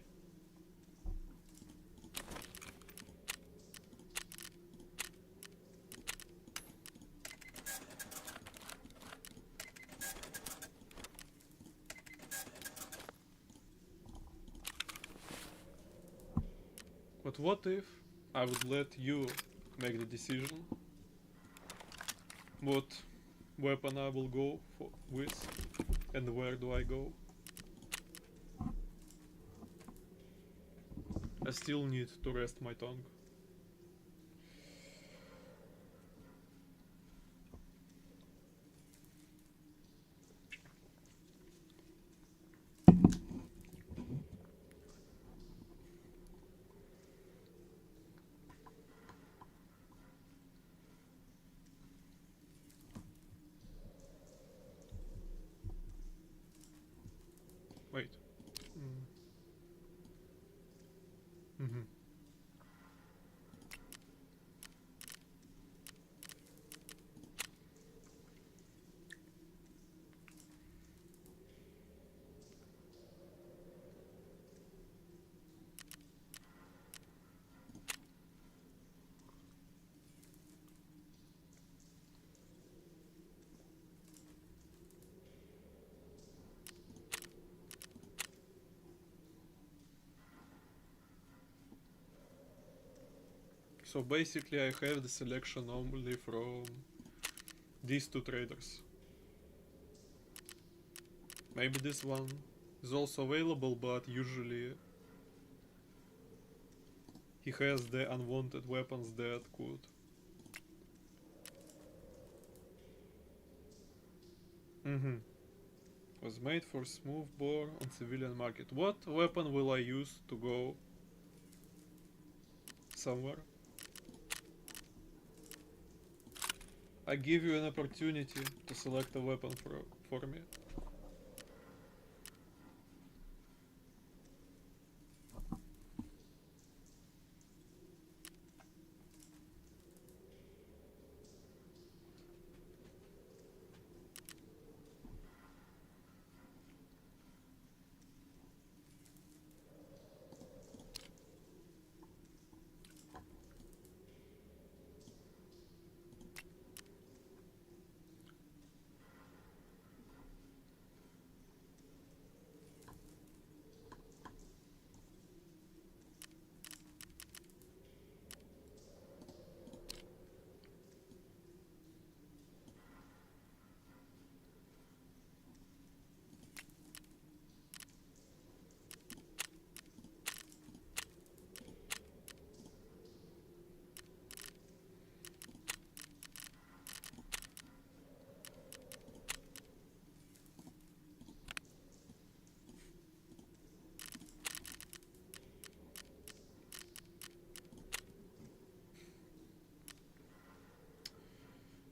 But what if I would let you make the decision what weapon I will go with and where do I go? I still need to rest my tongue. Wait. Mm-hmm. So basically I have the selection only from these two traders. Maybe this one is also available, but usually he has the unwanted weapons that could. Mm-hmm. Was made for smooth bore on civilian market. What weapon will I use to go somewhere? I give you an opportunity to select a weapon for me.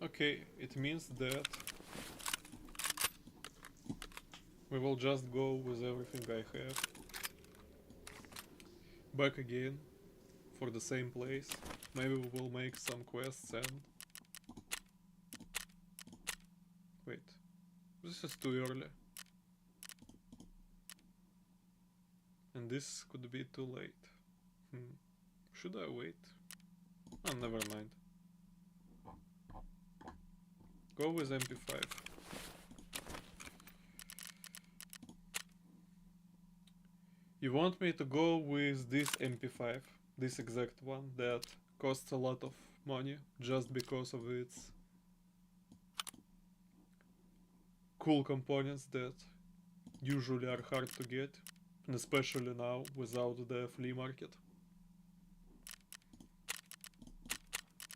Okay, it means that we will just go with everything I have. Back again for the same place. Maybe we will make some quests and... Wait, this is too early. And this could be too late. Should I wait? Oh, never mind. Go with MP5. You want me to go with this MP5, this exact one that costs a lot of money just because of its cool components that usually are hard to get, and especially now without the flea market.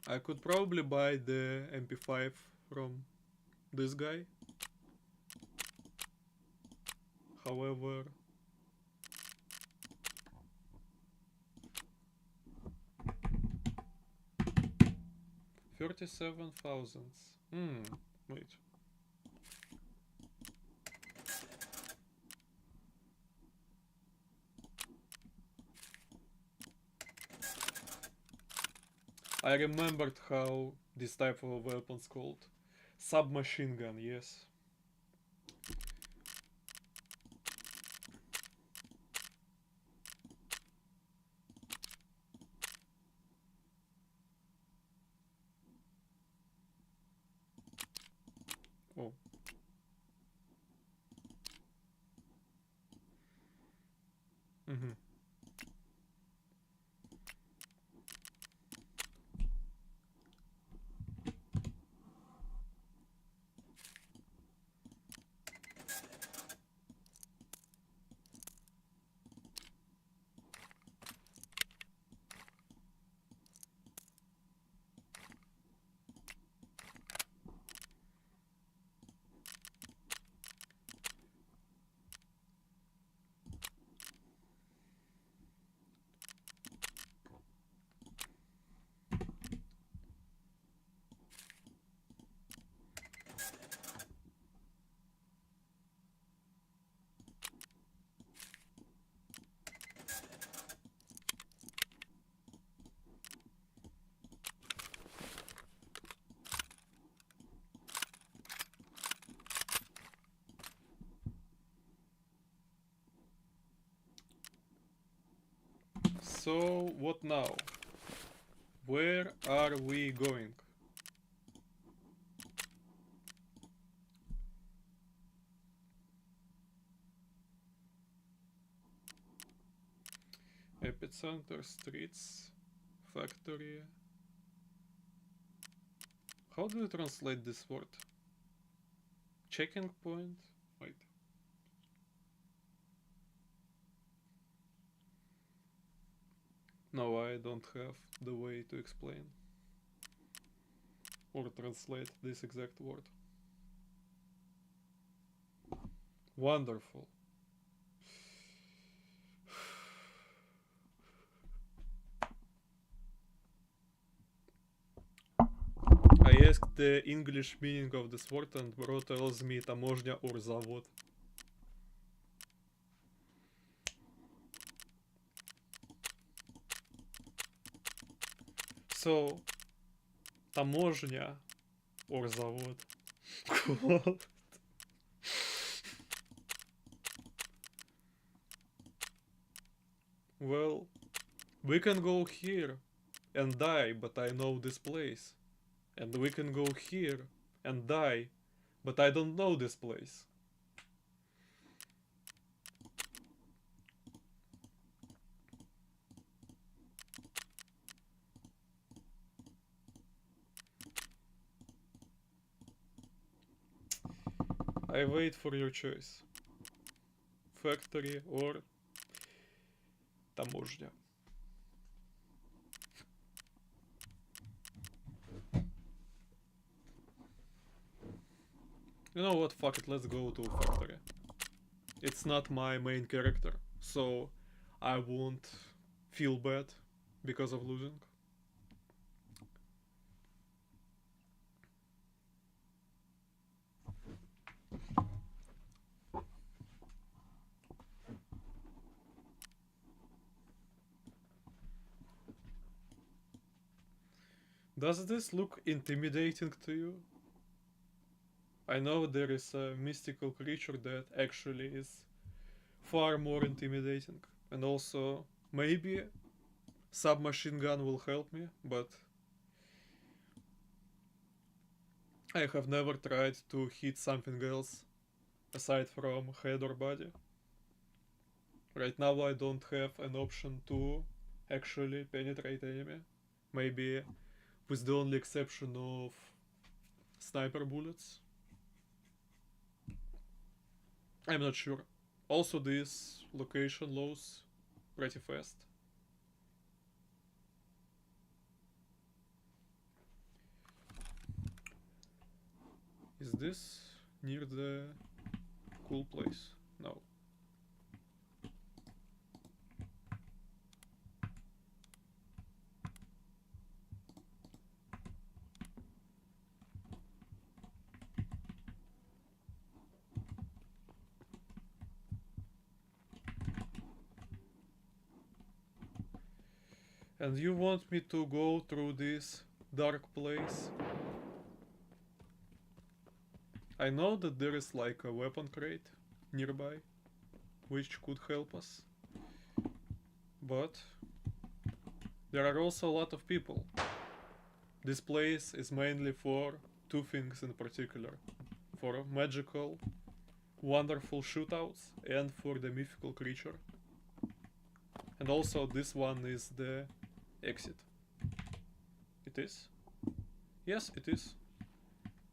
I could probably buy the MP5 from this guy. However, $37,000. Wait. I remembered how this type of weapon's called. Submachine gun, yes. Oh. Mm-hmm. So, what now? Where are we going? Epicenter, streets, factory. How do you translate this word? Checking point? Wait. No, I don't have the way to explain or translate this exact word. Wonderful. I asked the English meaning of this word and bro tells me таможня or завод. So, таможня or завод. Cool. Well, we can go here and die, but I know this place. And we can go here and die, but I don't know this place. I wait for your choice. Factory or таможня. You know what, fuck it, let's go to factory. It's not my main character, so I won't feel bad because of losing. Does this look intimidating to you? I know there is a mystical creature that actually is far more intimidating. And also, maybe submachine gun will help me, but I have never tried to hit something else aside from head or body. Right now I don't have an option to actually penetrate enemy. Maybe with the only exception of sniper bullets. I'm not sure. Also, this location loads pretty fast. Is this near the cool place? No. And you want me to go through this dark place? I know that there is like a weapon crate nearby, which could help us. But there are also a lot of people. This place is mainly for two things in particular. For magical, wonderful shootouts and for the mythical creature. And also this one is the exit. It is? Yes, it is.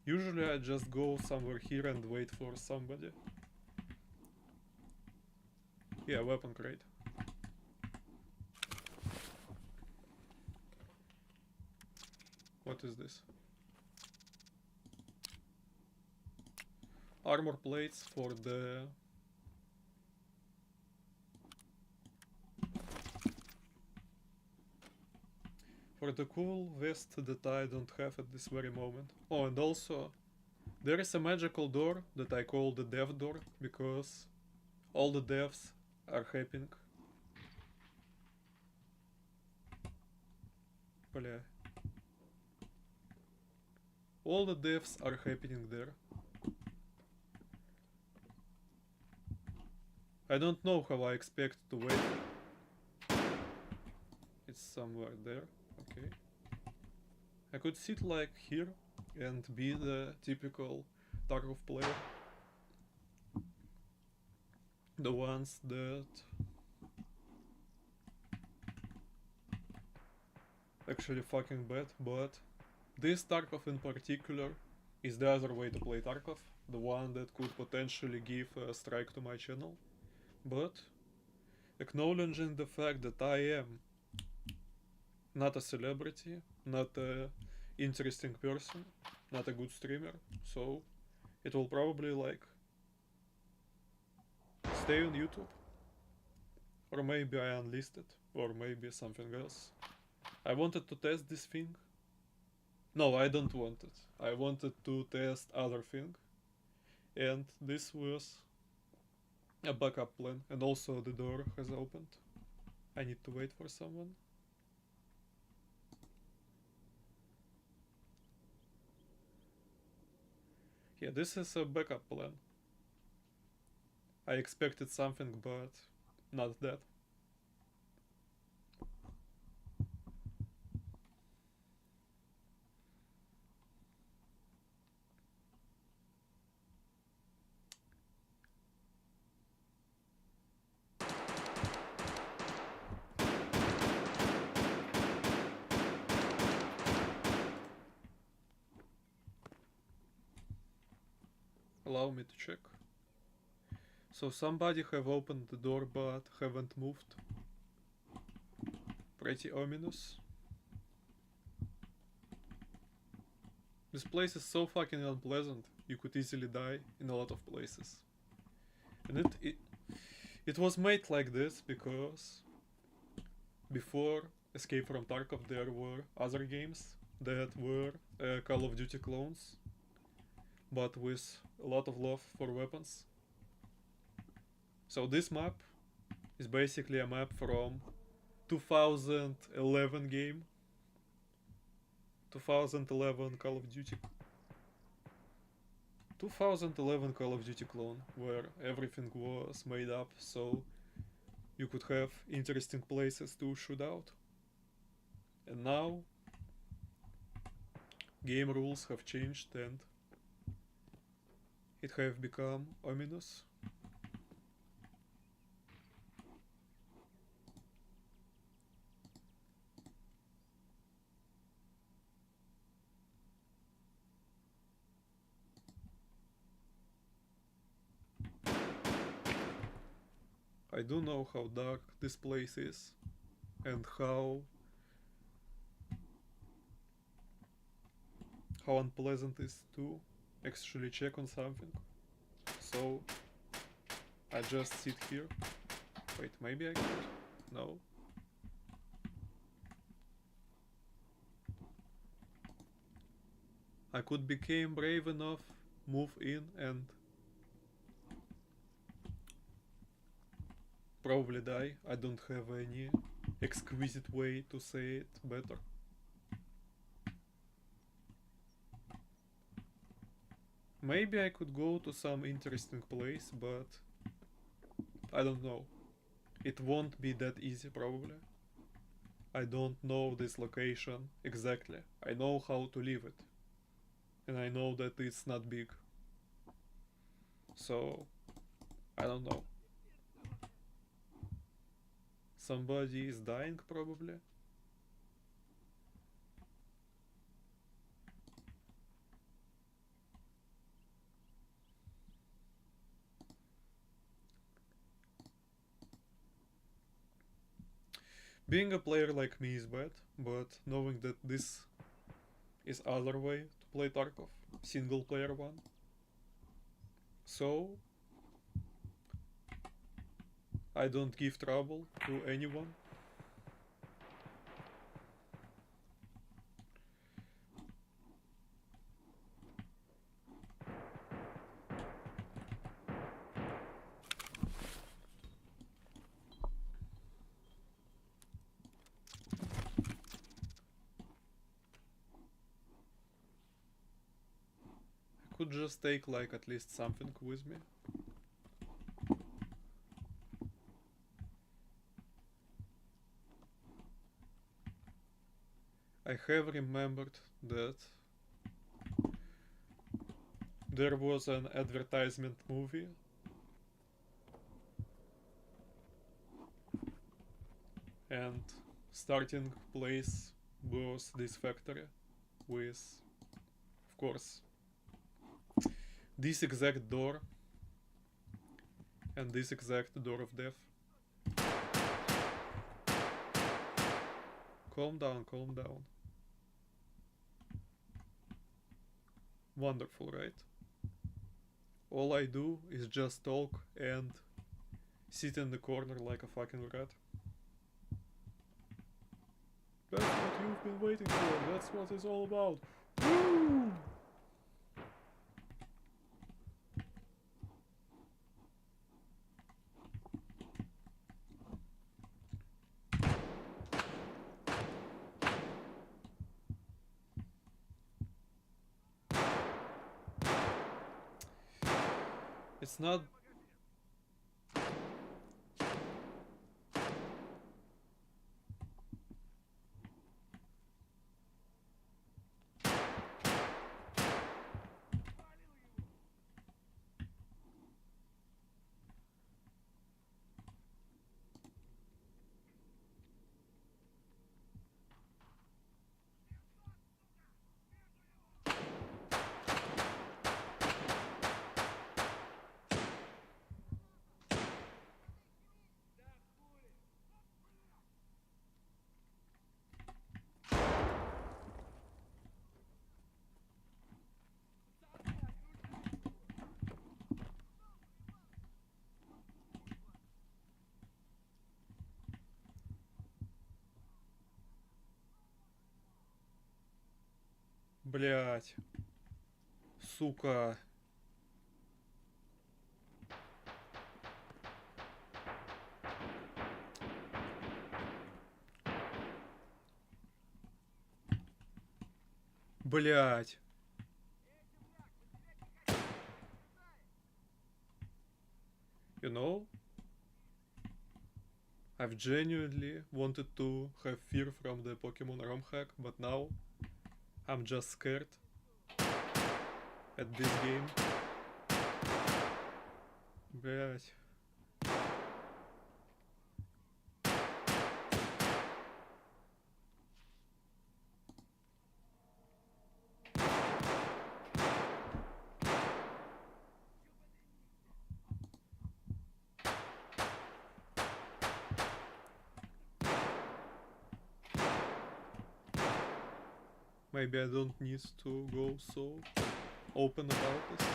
Usually I just go somewhere here and wait for somebody. Yeah, weapon crate. What is this? Armor plates for the... For the cool vest that I don't have at this very moment. Oh, and also, there is a magical door that I call the death door, because all the deaths are happening. Бля. All the deaths are happening there. I don't know how I expect to wait. It's somewhere there. Okay. I could sit like here and be the typical tarkov player. The ones that actually fucking bad, but this Tarkov in particular is the other way to play Tarkov, the one that could potentially give a strike to my channel. But acknowledging the fact that I am not a celebrity, not a interesting person, not a good streamer, so it will probably like stay on YouTube. Or maybe I unlisted, or maybe something else. I wanted to test this thing. No, I don't want it. I wanted to test other thing. And this was a backup plan. And also the door has opened. I need to wait for someone. Yeah, this is a backup plan. I expected something, but not that. Allow me to check. So somebody have opened the door but haven't moved. Pretty ominous. This place is so fucking unpleasant. You could easily die in a lot of places. And it was made like this because before Escape from Tarkov there were other games that were Call of Duty clones, but with a lot of love for weapons. So this map is basically a map from 2011 game. 2011 Call of Duty 2011 Call of Duty clone, where everything was made up so you could have interesting places to shoot out. And now game rules have changed and it have become ominous. I do know how dark this place is and how unpleasant it is to actually check on something. So I just sit here. Wait, maybe I could? No. I could become brave enough, move in and probably die. I don't have any exquisite way to say it better. Maybe I could go to some interesting place, but I don't know. It won't be that easy probably. I don't know this location exactly. I know how to leave it. And I know that it's not big. So, I don't know. Somebody is dying probably. Being a player like me is bad, but knowing that this is other way to play Tarkov, single player one. So I don't give trouble to anyone. I could just take like at least something with me. I have remembered that there was an advertisement movie and starting place was this factory with, of course, this exact door and this exact door of death. Calm down, calm down. Wonderful, right? All I do is just talk and sit in the corner like a fucking rat. That's what you've been waiting for, that's what it's all about. Woo! It's not... Блять. Сука. Блять. You know, I've genuinely wanted to have fear from the Pokemon ROM hack, but now I'm just scared at this game. Блять. Maybe I don't need to go so open about this.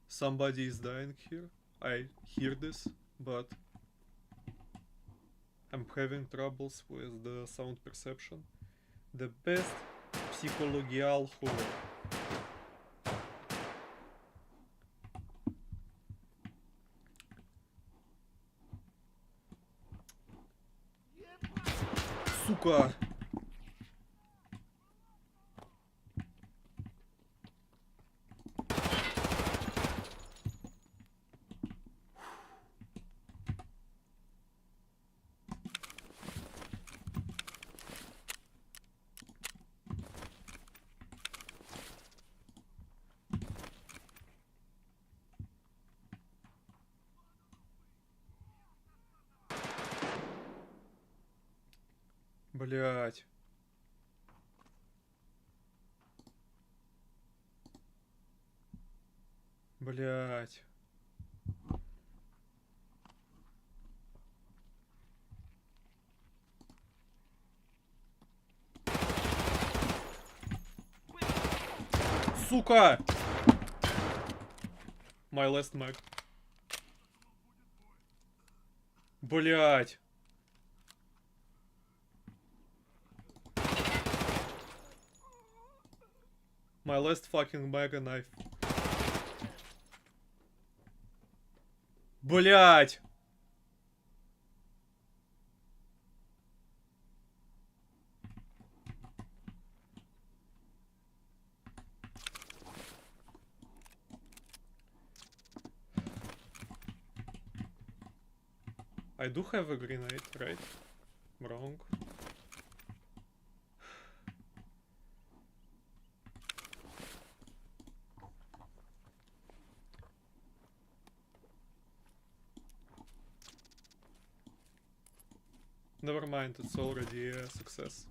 Somebody is dying here. I hear this, but I'm having troubles with the sound perception. The best psychological horror. Сука! Блять. Блять. Сука! My last mag. Блять. My last fucking mega knife. Блять. I do have a grenade, right? Wrong. Never mind, it's already a success.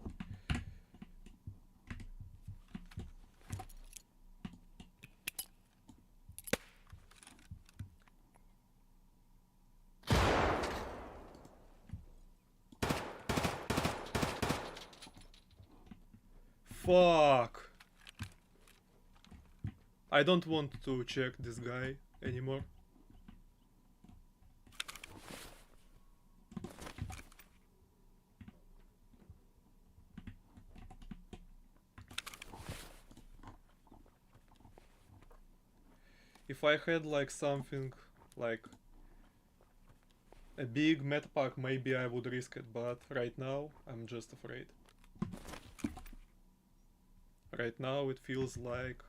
Fuck. I don't want to check this guy anymore. If I had like something like a big med pack, maybe I would risk it, but right now I'm just afraid. Right now it feels like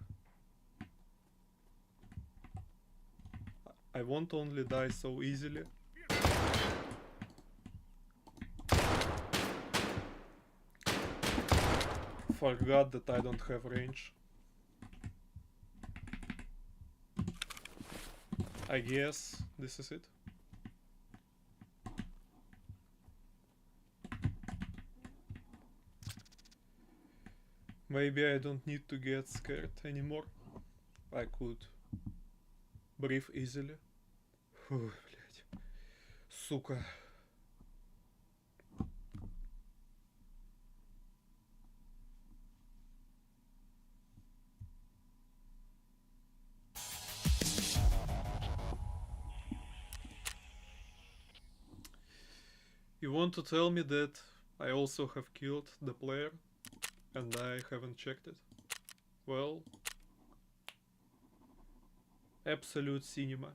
I won't only die so easily. Forgot that I don't have range. I guess this is it. Maybe I don't need to get scared anymore. I could breathe easily. Фу, блядь. Сука. You want to tell me that I also have killed the player and I haven't checked it? Well, absolute cinema.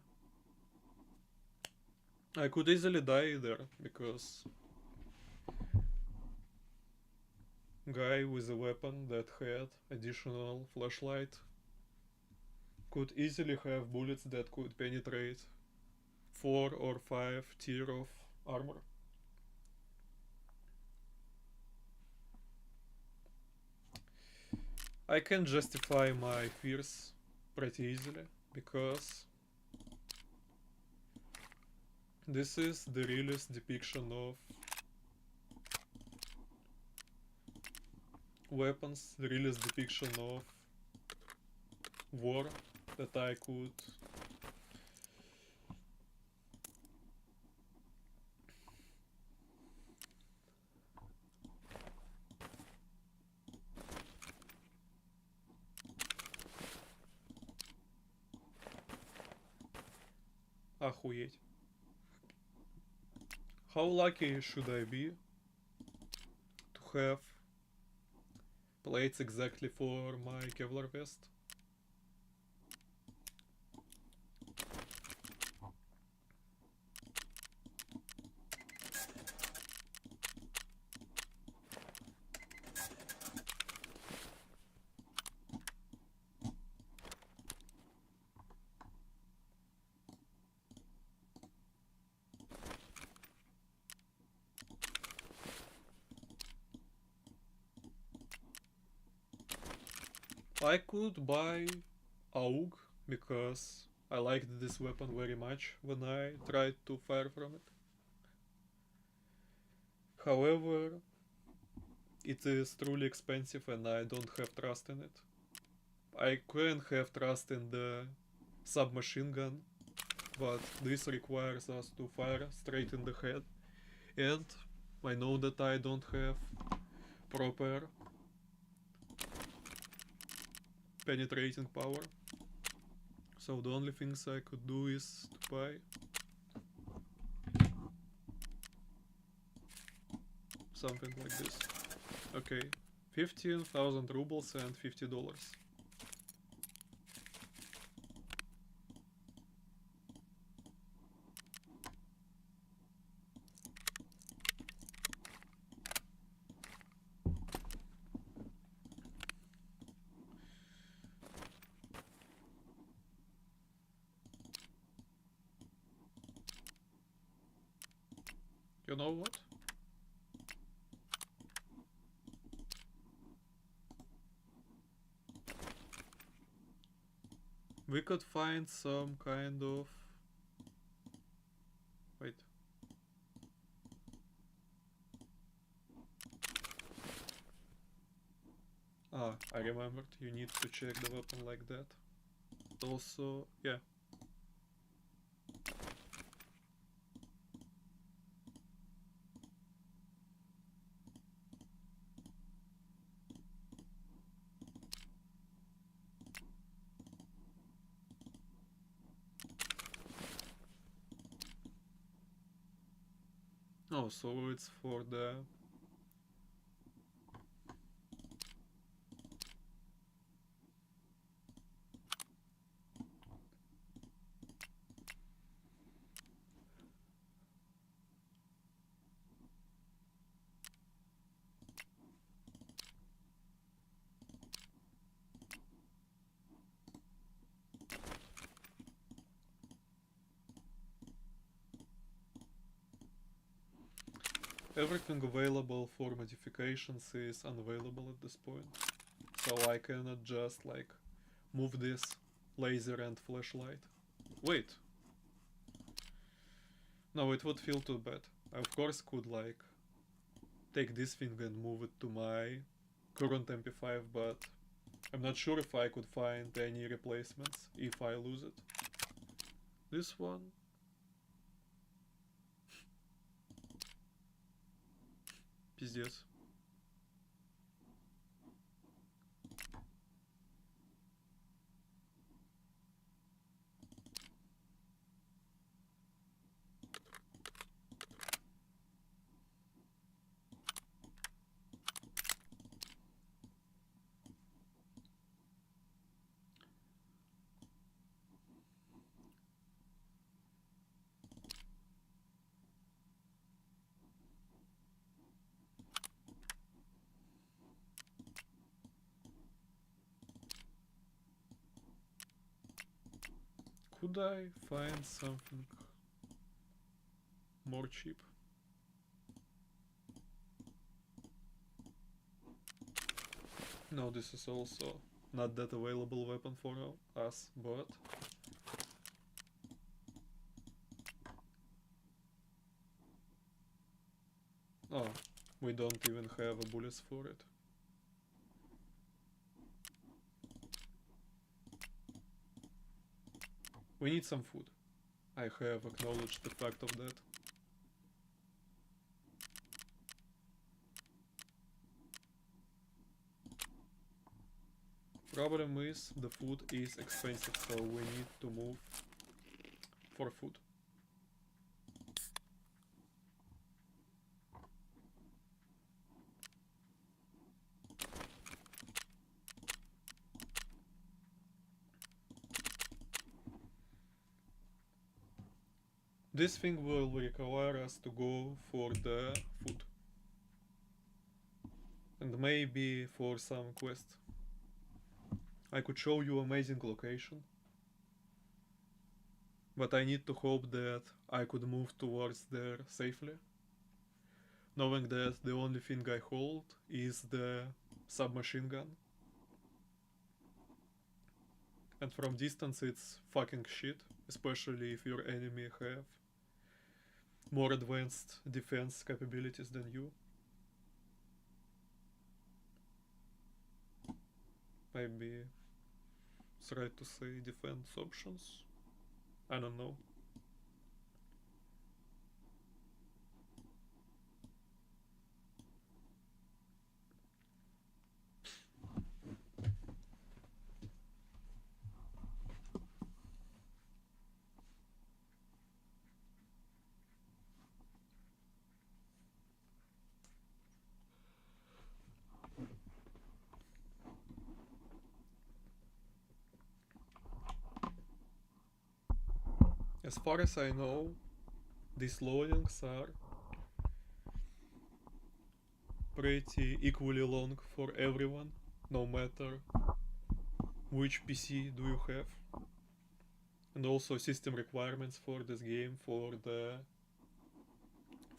I could easily die there because guy with a weapon that had additional flashlight could easily have bullets that could penetrate 4 or 5 tier of armor. I can justify my fears pretty easily because this is the realest depiction of weapons, the realest depiction of war that I could охуеть. How lucky should I be to have plates exactly for my Kevlar vest? I could buy AUG because I liked this weapon very much when I tried to fire from it. However, it is truly expensive and I don't have trust in it. I can have trust in the submachine gun, but this requires us to fire straight in the head, and I know that I don't have proper penetrating power, so the only things I could do is to buy something like this. Okay, 15,000 rubles and $50. You know what? We could find some kind of... Wait. Ah, I remembered, you need to check the weapon like that. Also, yeah. Oh, so it's for the... Everything available for modifications is unavailable at this point. So I cannot just like move this laser and flashlight. Wait. No, it would feel too bad. I of course could like take this thing and move it to my current MP5, but I'm not sure if I could find any replacements if I lose it. This one. Пиздец. Could I find something more cheap? No, this is also not that available weapon for us, but... Oh, we don't even have bullets for it. We need some food. I have acknowledged the fact of that. Problem is, the food is expensive, so we need to move for food. This thing will require us to go for the food. And maybe for some quest. I could show you amazing location. But I need to hope that I could move towards there safely. Knowing that the only thing I hold is the submachine gun. And from distance it's fucking shit, especially if your enemy have more advanced defense capabilities than you. Maybe it's right to say defense options. I don't know. As far as I know, these loadings are pretty equally long for everyone, no matter which PC do you have. And also system requirements for this game for the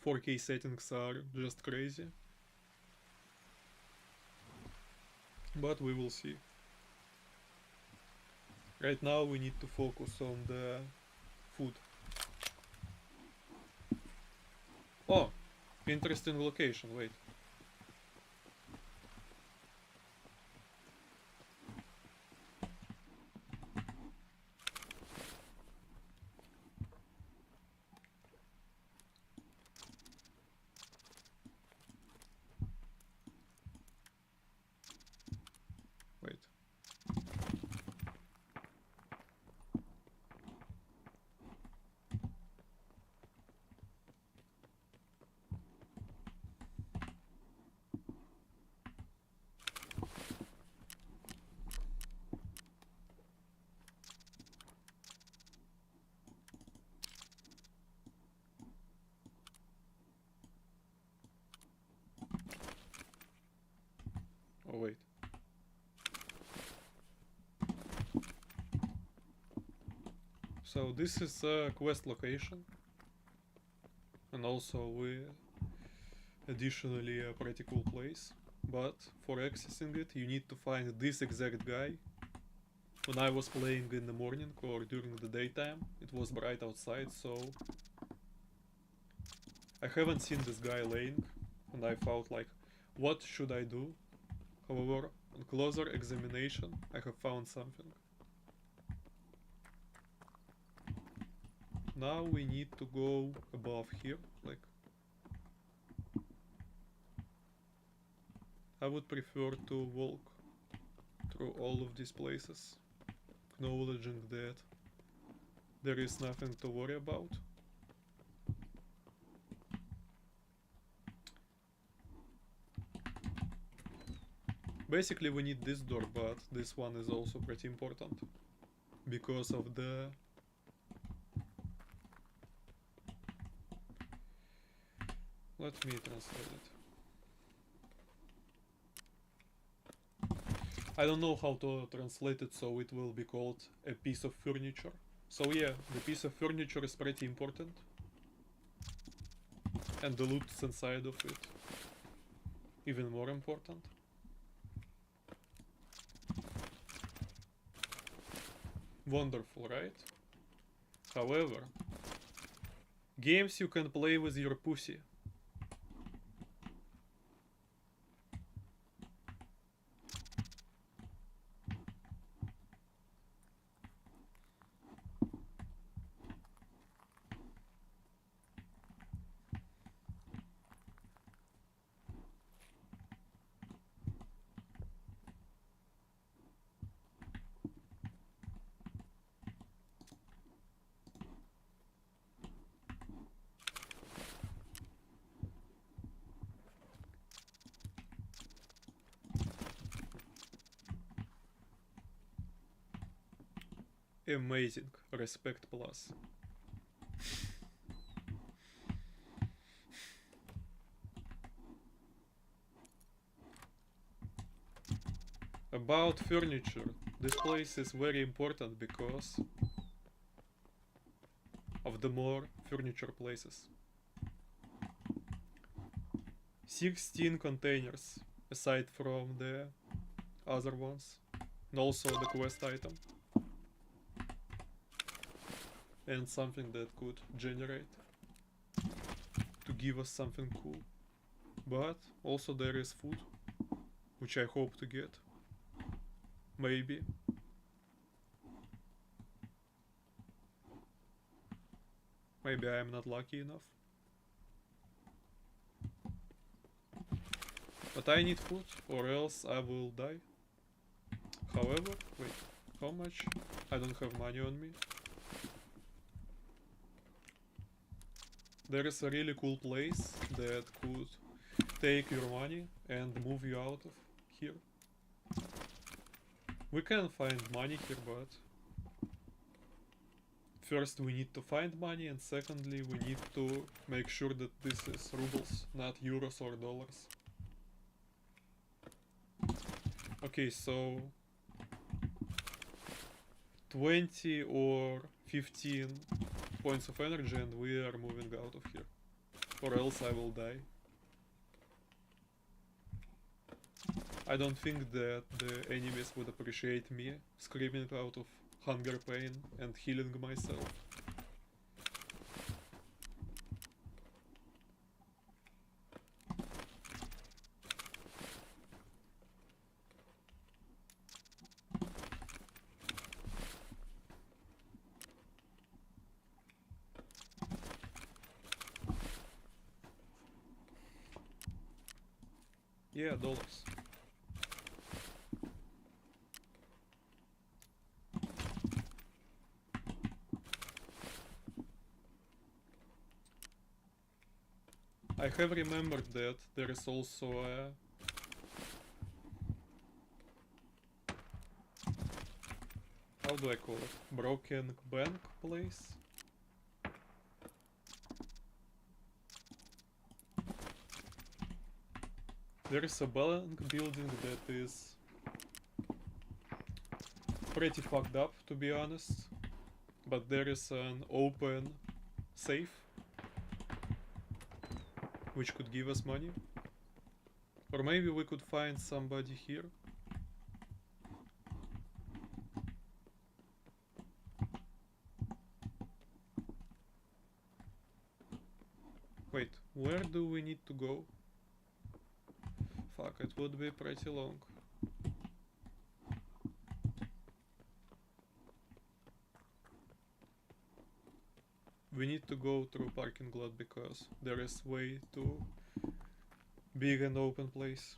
4K settings are just crazy. But we will see. Right now we need to focus on the food. Oh, interesting location, wait. Wait. Oh wait. So this is a quest location. And also additionally a pretty cool place. But for accessing it you need to find this exact guy. When I was playing in the morning or during the daytime, it was bright outside, so I haven't seen this guy laying, and I felt like, what should I do? However, on closer examination, I have found something. Now we need to go above here, like... I would prefer to walk through all of these places, acknowledging that there is nothing to worry about. Basically we need this door, but this one is also pretty important because of the... Let me translate it. I don't know how to translate it, so it will be called a piece of furniture. So yeah, the piece of furniture is pretty important. And the loot inside of it, even more important. Wonderful, right? However, games you can play with your pussy. Amazing. Respect plus. About furniture. This place is very important because of the more furniture places. 16 containers aside from the other ones. And also the quest item. and something that could generate to give us something cool. But also there is food, which I hope to get. Maybe. Maybe I am not lucky enough. But I need food, or else I will die. However, wait, how much? I don't have money on me. There is a really cool place that could take your money and move you out of here. We can find money here, but first we need to find money, and secondly we need to make sure that this is rubles, not euros or dollars. Okay, so 20 or 15 points of energy and we are moving out of here. Or else I will die. I don't think that the enemies would appreciate me screaming out of hunger pain and healing myself. Yeah, dollars. I have remembered that there is also a... How do I call it? Broken bank place? There is a bank building that is pretty fucked up, to be honest. But there is an open safe which could give us money. Or maybe we could find somebody here. Wait, where do we need to go? Fuck, it would be pretty long. We need to go through parking lot because there is way too big and open place.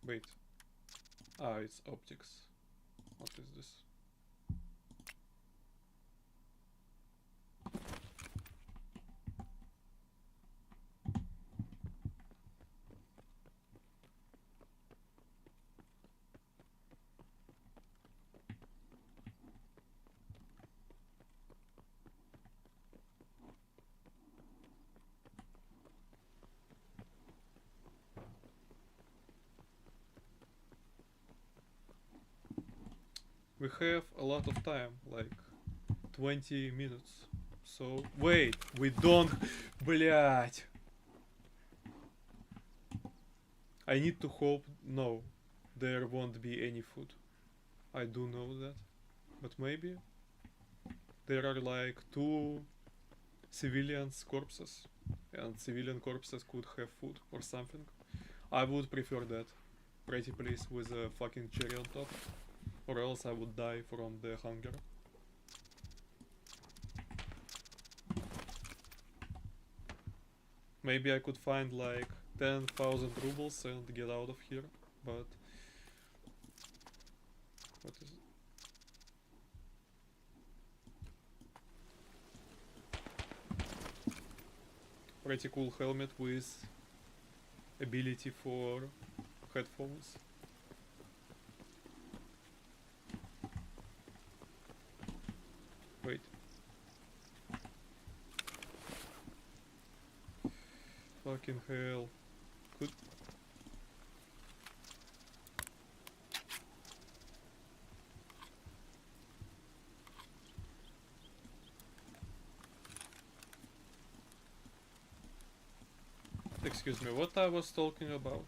Wait. Ah, it's optics. What is this? We have a lot of time, like 20 minutes. So, wait, we don't... Блять! I need to hope... No, there won't be any food. I do know that. But maybe... There are like 2 civilians' corpses. And civilian corpses could have food or something. I would prefer that. Pretty place with a fucking cherry on top. Or else I would die from the hunger. Maybe I could find like 10,000 rubles and get out of here, but... What is it? Pretty cool helmet with ability for headphones. Wait. Fucking hell. Could... Excuse me, what I was talking about?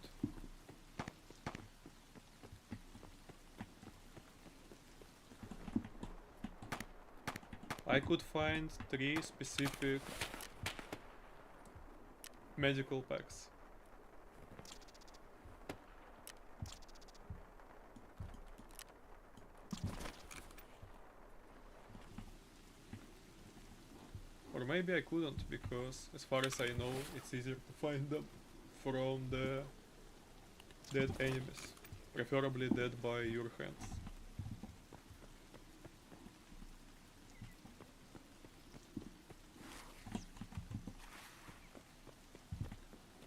I could find 3 specific medical packs. Or maybe I couldn't, because as far as I know, it's easier to find them from the dead enemies. Preferably dead by your hands.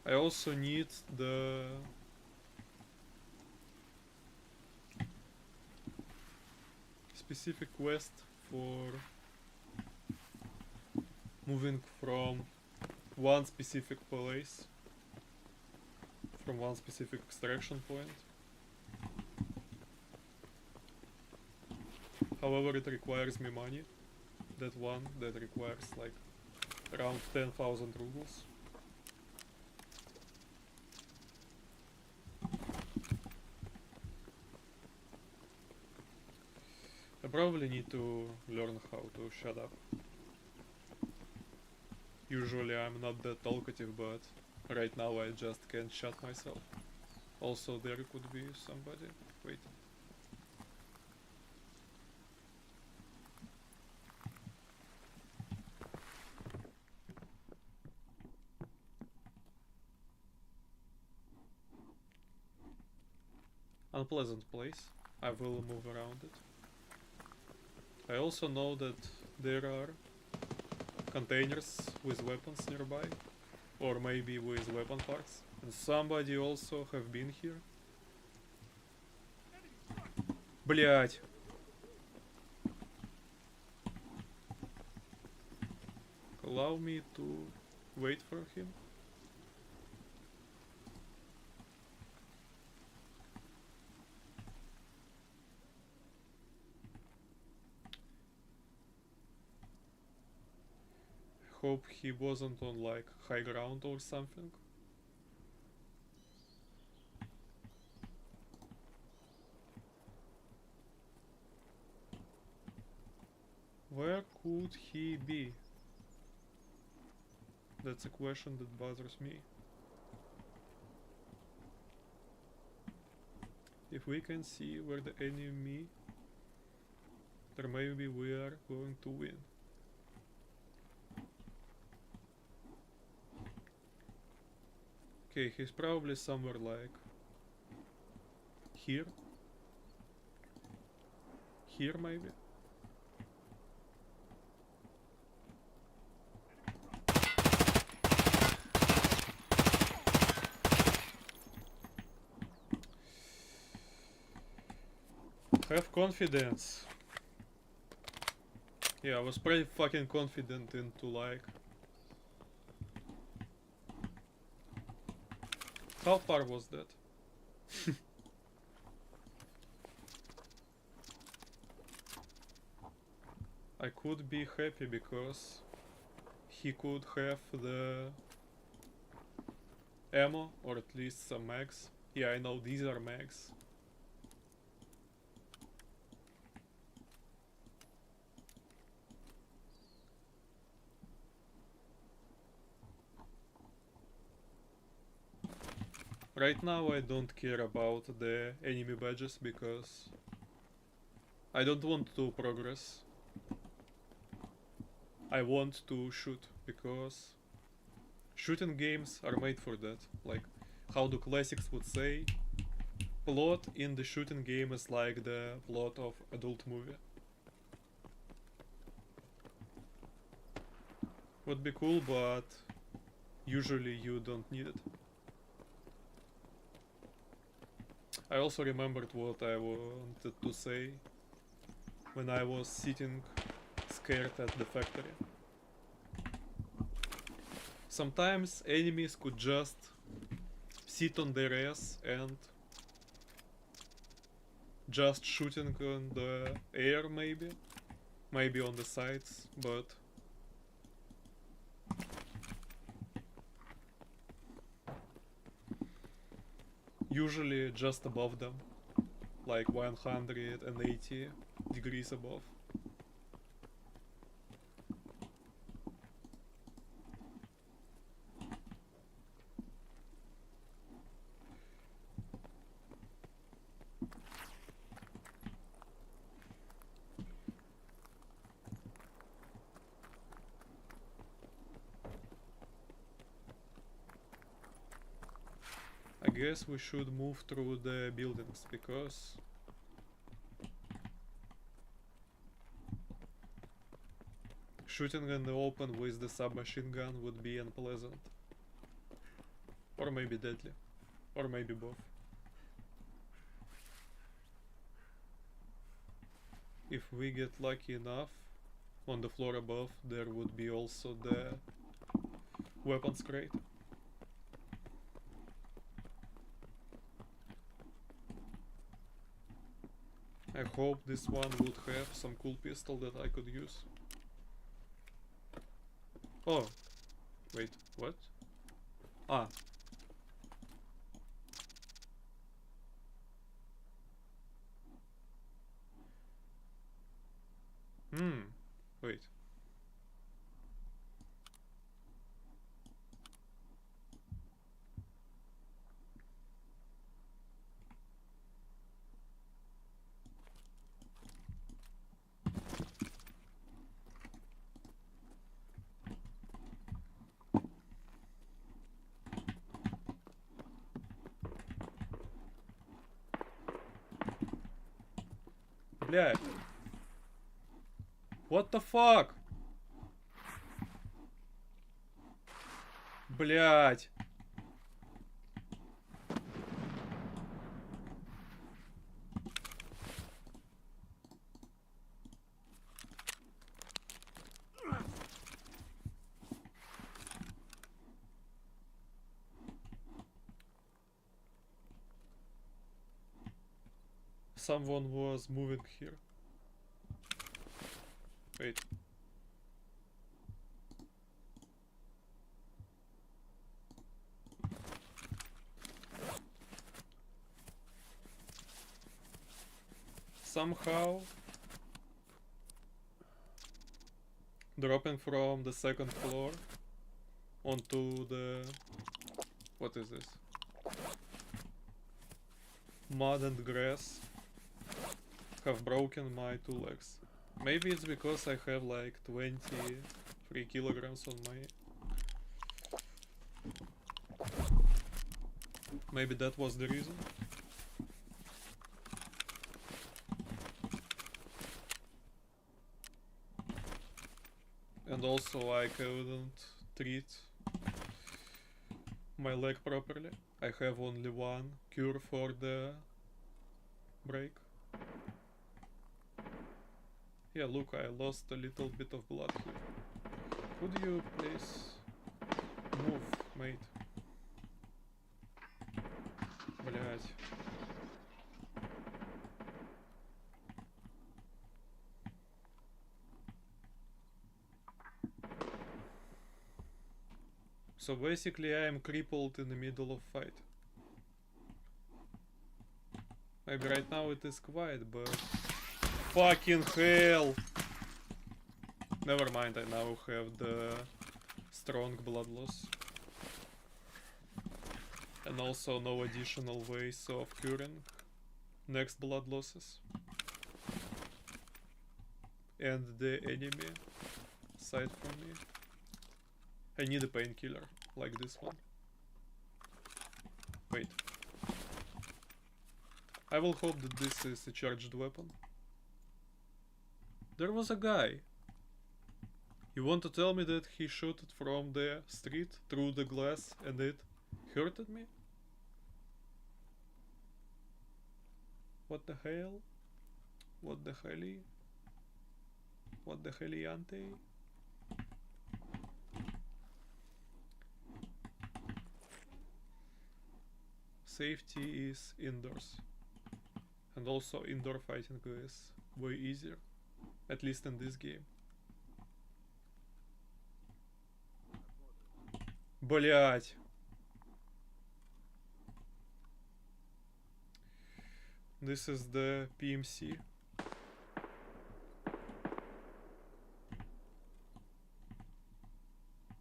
I also need the specific quest for moving from one specific place, from one specific extraction point. However, it requires me money. That one that requires like around 10,000 rubles. I probably need to learn how to shut up. Usually I'm not that talkative, but right now I just can't shut myself. Also, there could be somebody. Wait. Unpleasant place. I will move around it. I also know that there are containers with weapons nearby, or maybe with weapon parts, and somebody also have been here. Блять! Allow me to wait for him. Hope he wasn't on like high ground or something. Where could he be? That's a question that bothers me. If we can see where the enemy, then maybe we are going to win. Okay, he's probably somewhere like here. Here maybe. Have confidence. Yeah, I was pretty fucking confident into like... How far was that? I could be happy because he could have the ammo, or at least some mags. Yeah, I know these are mags. Right now I don't care about the enemy badges because I don't want to progress. I want to shoot because shooting games are made for that. Like how the classics would say, plot in the shooting game is like the plot of adult movie. Would be cool, but usually you don't need it. I also remembered what I wanted to say when I was sitting scared at the factory. Sometimes enemies could just sit on their ass and just shooting on the air, maybe on the sides, but usually just above them, like 180 degrees above. I guess we should move through the buildings because shooting in the open with the submachine gun would be unpleasant. Or maybe deadly. Or maybe both. If we get lucky enough, on the floor above there would be also the weapons crate. I hope this one would have some cool pistol that I could use. Oh, wait, what? Ah. Wait. Блядь. What the fuck? Блядь. Someone was moving here. Wait. Somehow dropping from the second floor onto the... What is this? Mud and grass have broken my 2 legs. Maybe it's because I have like 23 kilograms on my... Maybe that was the reason. And also I couldn't treat my leg properly. I have only one cure for the break. Yeah, look, I lost a little bit of blood here. Could you please move, mate? Блять. So basically I am crippled in the middle of fight. Maybe right now it is quiet, but... Fucking hell! Never mind, I now have the strong blood loss. And also no additional ways of curing next blood losses. And the enemy side from me. I need a painkiller, like this one. Wait. I will hope that this is a charged weapon. There was a guy. You want to tell me that he shot it from the street through the glass and it hurted me? What the hell? What the helly? What the heliante? Safety is indoors. And also indoor fighting is way easier. At least in this game. Блять. This is the PMC.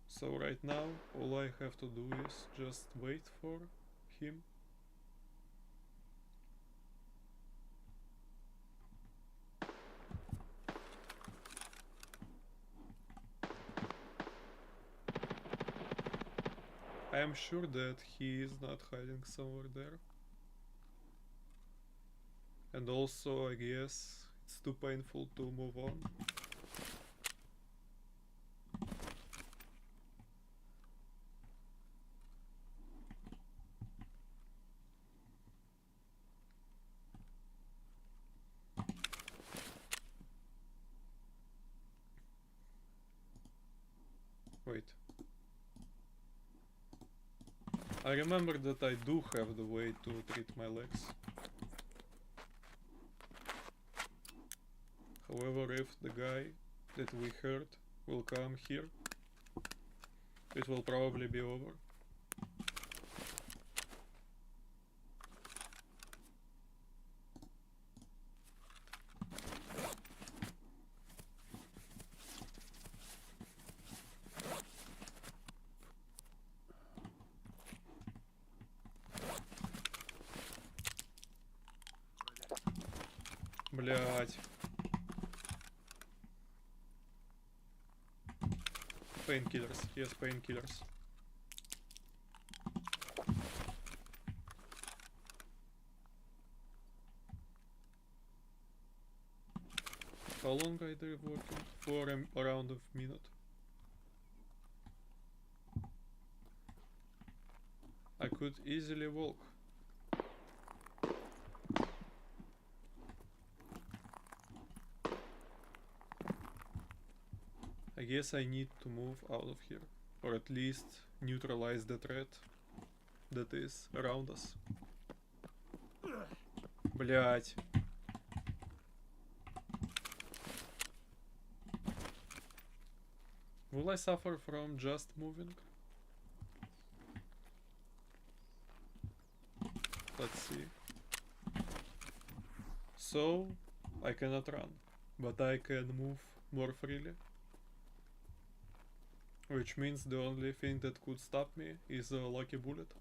So right now all I have to do is just wait for him. I am sure that he is not hiding somewhere there. And also I guess it's too painful to move on. Wait. I remember that I do have the way to treat my legs. However, if the guy that we heard will come here, it will probably be over. Блять. Painkillers, yes, painkillers. How long are they working? For around a minute. I could easily walk. I guess I need to move out of here, or at least neutralize the threat that is around us. Блять. Will I suffer from just moving? Let's see. So, I cannot run, but I can move more freely. Which means the only thing that could stop me is a lucky bullet.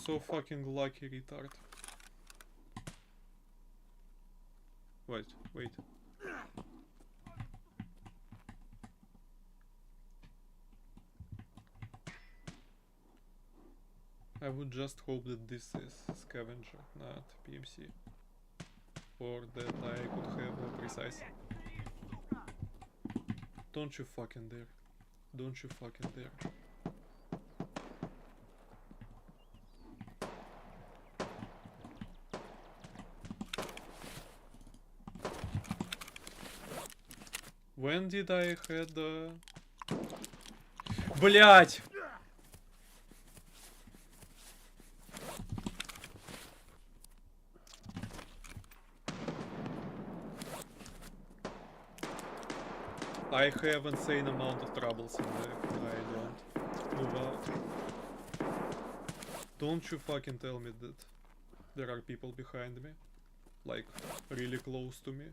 So fucking lucky, retard. Wait. I would just hope that this is scavenger, not PMC. Or that I could have a precise. Don't you fucking dare. Don't you fucking dare. When did I had Блять! I have insane amount of troubles in there. I don't move out. Don't you fucking tell me that there are people behind me. Like, really close to me.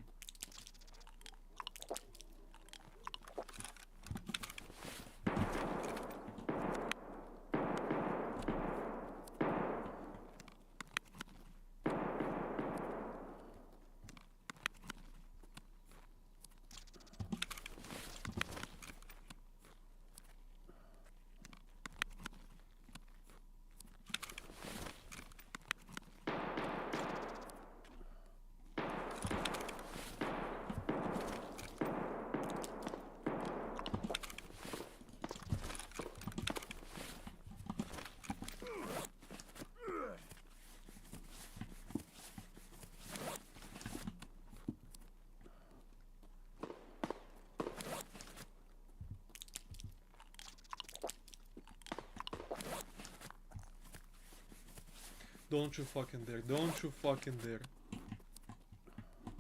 Don't you fucking dare. Don't you fucking dare.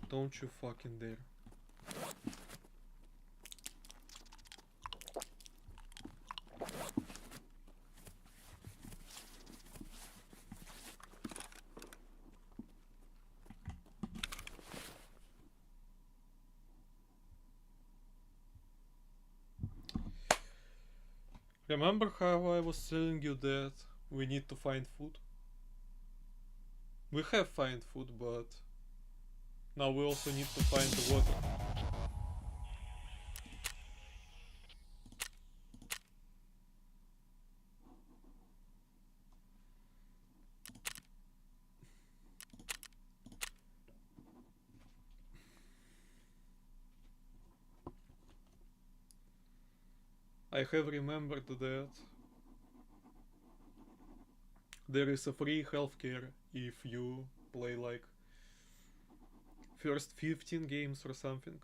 Don't you fucking dare. Remember how I was telling you that we need to find food? We have find food, but now we also need to find the water. I have remembered that there is a free healthcare if you play like first 15 games or something.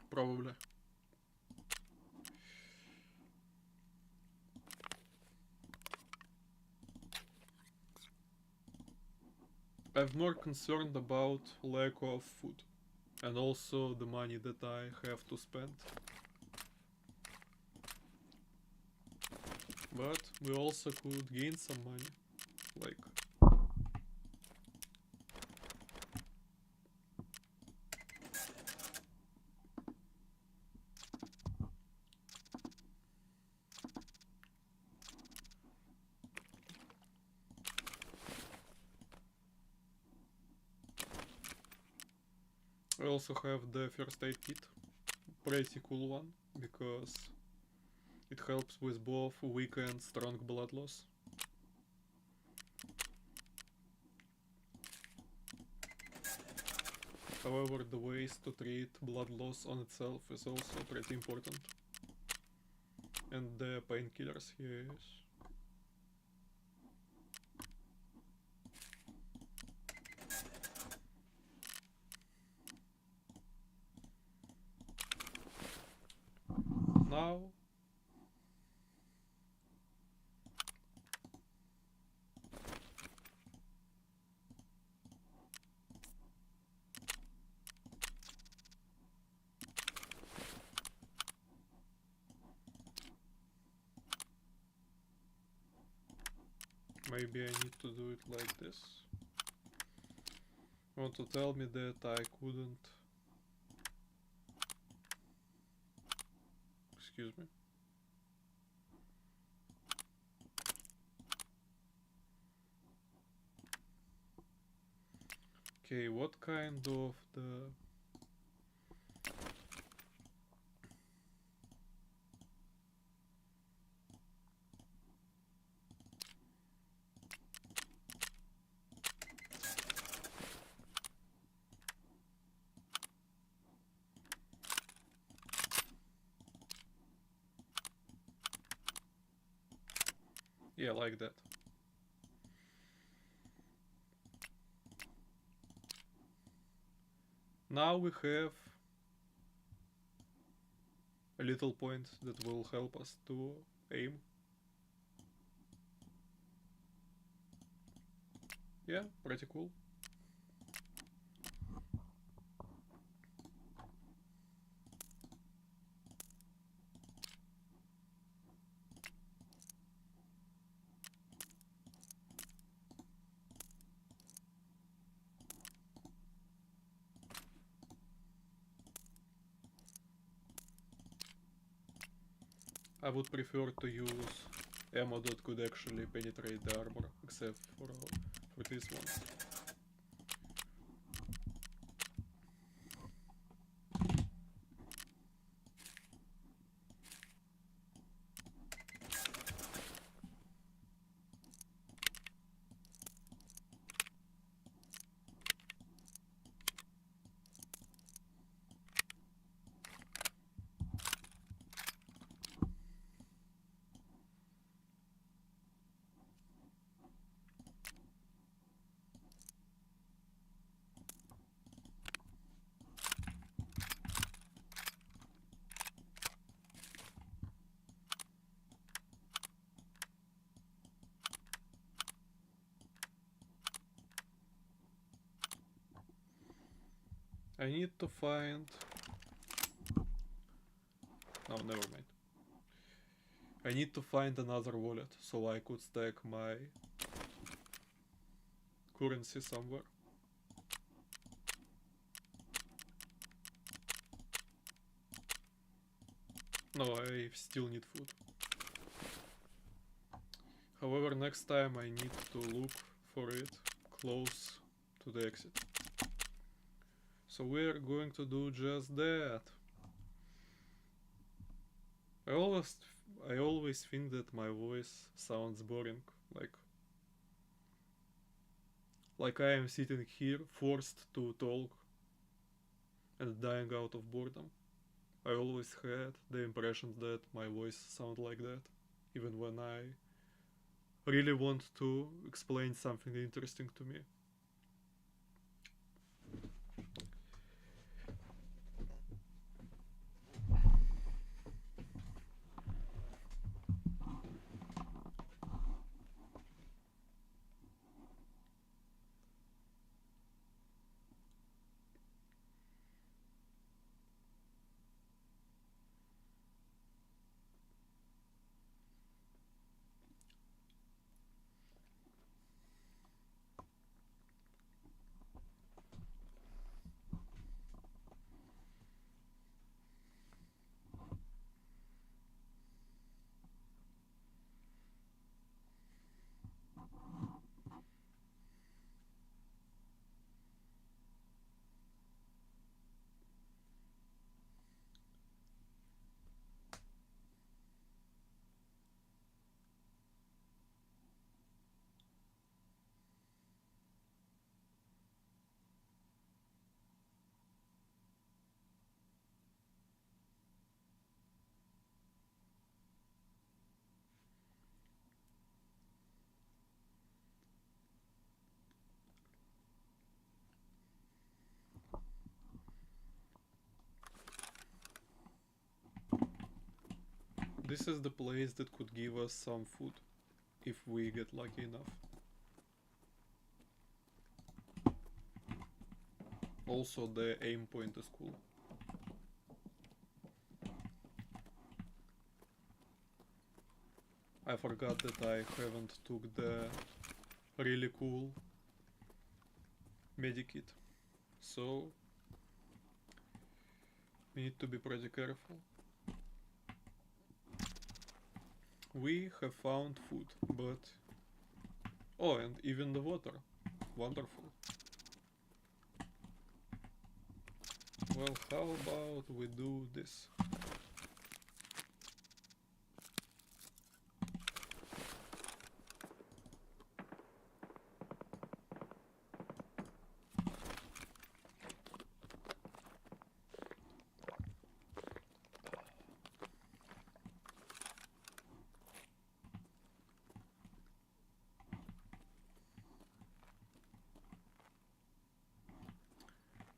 Probably. I'm more concerned about lack of food and also the money that I have to spend. But we also could gain some money, like I also have the first aid kit, pretty cool one, because it helps with both weak and strong blood loss. However, the ways to treat blood loss on itself is also pretty important. And the painkillers, yes. Now maybe I need to do it like this. Want to tell me that I couldn't... Excuse me. Okay, what kind of the... Yeah, like that. Now we have a little point that will help us to aim. Yeah, pretty cool. I would prefer to use ammo that could actually penetrate the armor, except for this one. I need to find... No, never mind. I need to find another wallet so I could stack my currency somewhere. No, I still need food. However, next time I need to look for it close to the exit. So we're going to do just that. I always think that my voice sounds boring, like I am sitting here forced to talk and dying out of boredom. I always had the impression that my voice sounded like that, even when I really want to explain something interesting to me. This is the place that could give us some food, if we get lucky enough. Also, the aim point is cool. I forgot that I haven't took the really cool medikit, so we need to be pretty careful. We have found food, but... Oh, and even the water. Wonderful. Well, how about we do this?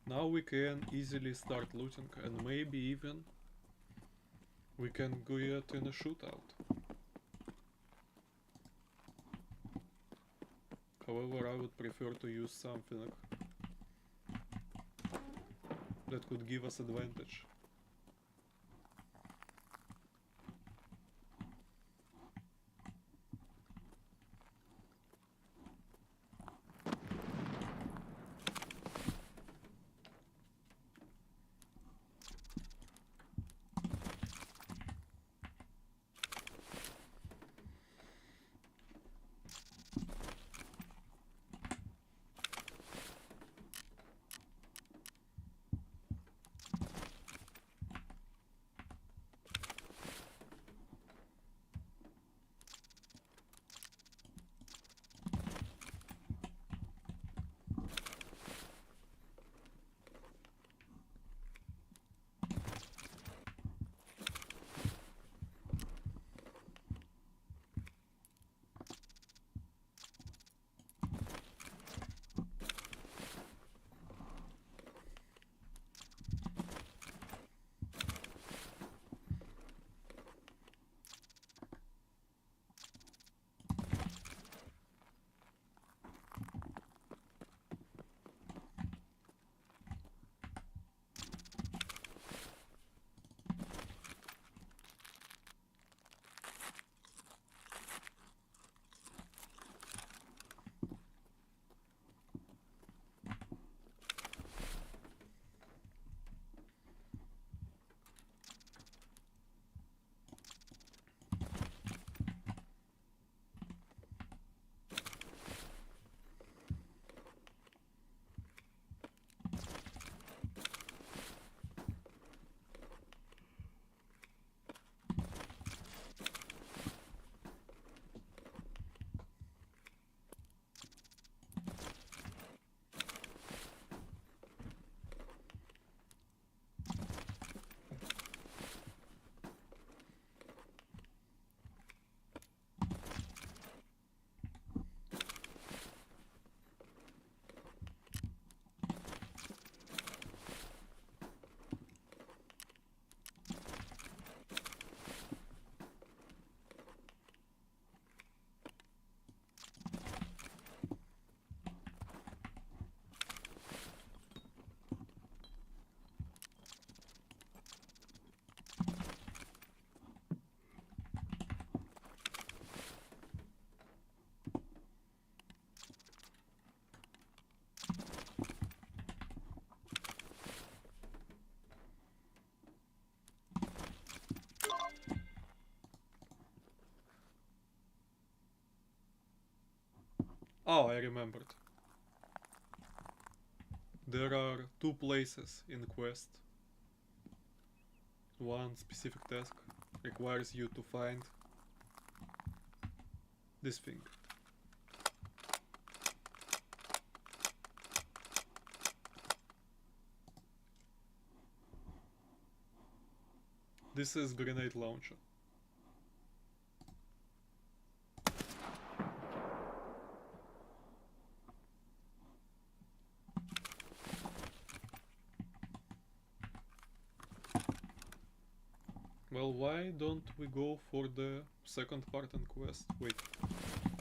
Now we can easily start looting, and maybe even we can get in a shootout. However, I would prefer to use something that could give us advantage. Oh, I remembered. There are two places in quest. One specific task requires you to find this thing. This is grenade launcher. Well, why don't we go for the second part and quest? Wait.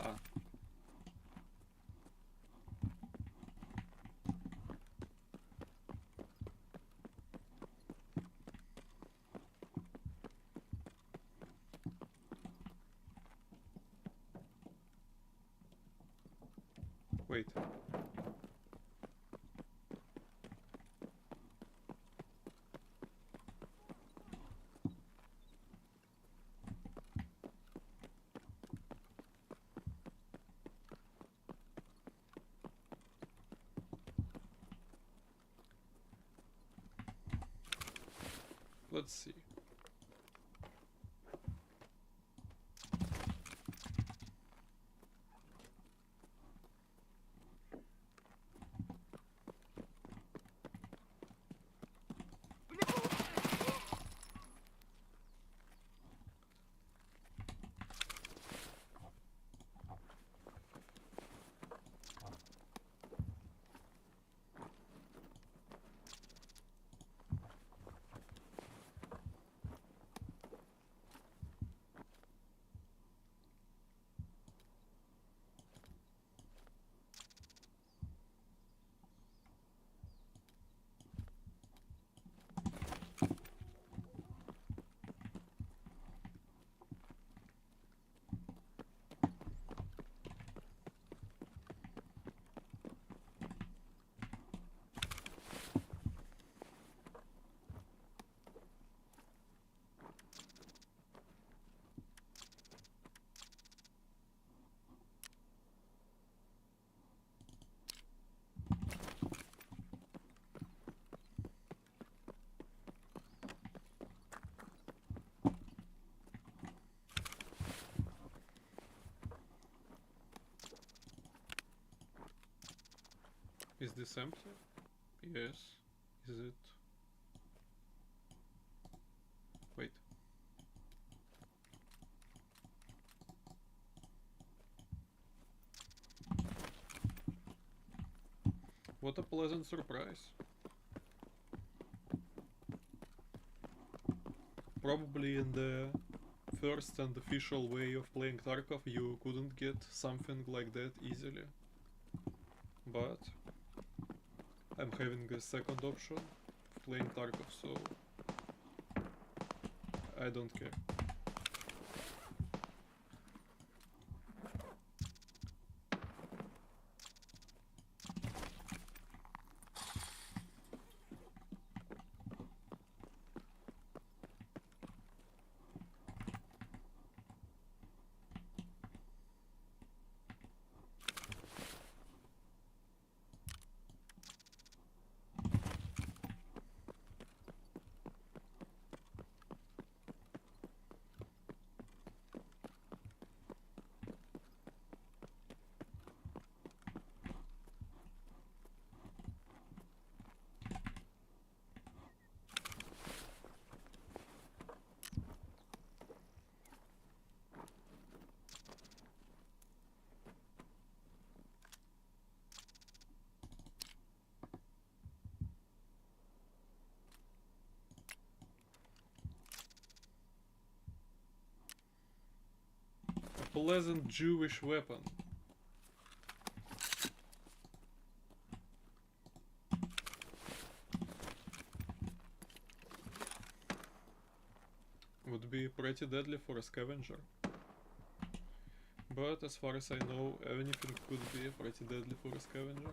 Ah. Wait. Let's see. Is this empty? Yes. Is it? Wait. What a pleasant surprise. Probably in the first and official way of playing Tarkov you couldn't get something like that easily. But I'm having a second option of playing Tarkov, so I don't care. A pleasant Jewish weapon. Would be pretty deadly for a scavenger. But as far as I know, anything could be pretty deadly for a scavenger.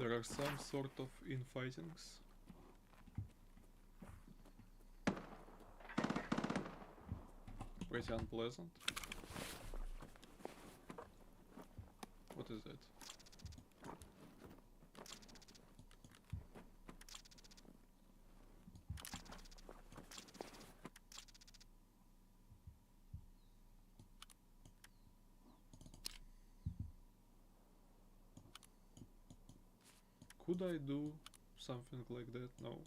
There are some sort of infightings. Pretty unpleasant. What is it? Could I do something like that? No.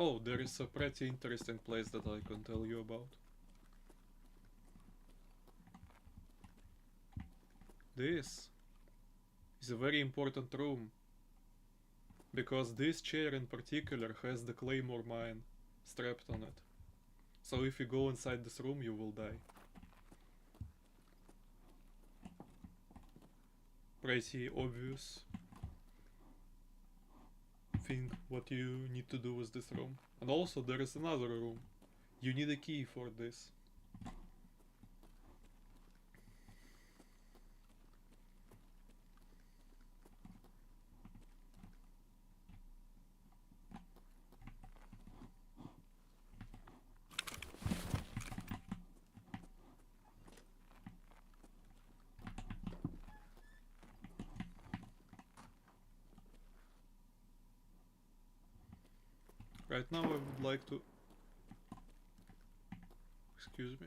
Oh, there is a pretty interesting place that I can tell you about. This is a very important room, because this chair in particular has the claymore mine strapped on it. So if you go inside this room, you will die. Pretty obvious thing what you need to do with this room. And also there is another room. You need a key for this. Right now I would like to... Excuse me.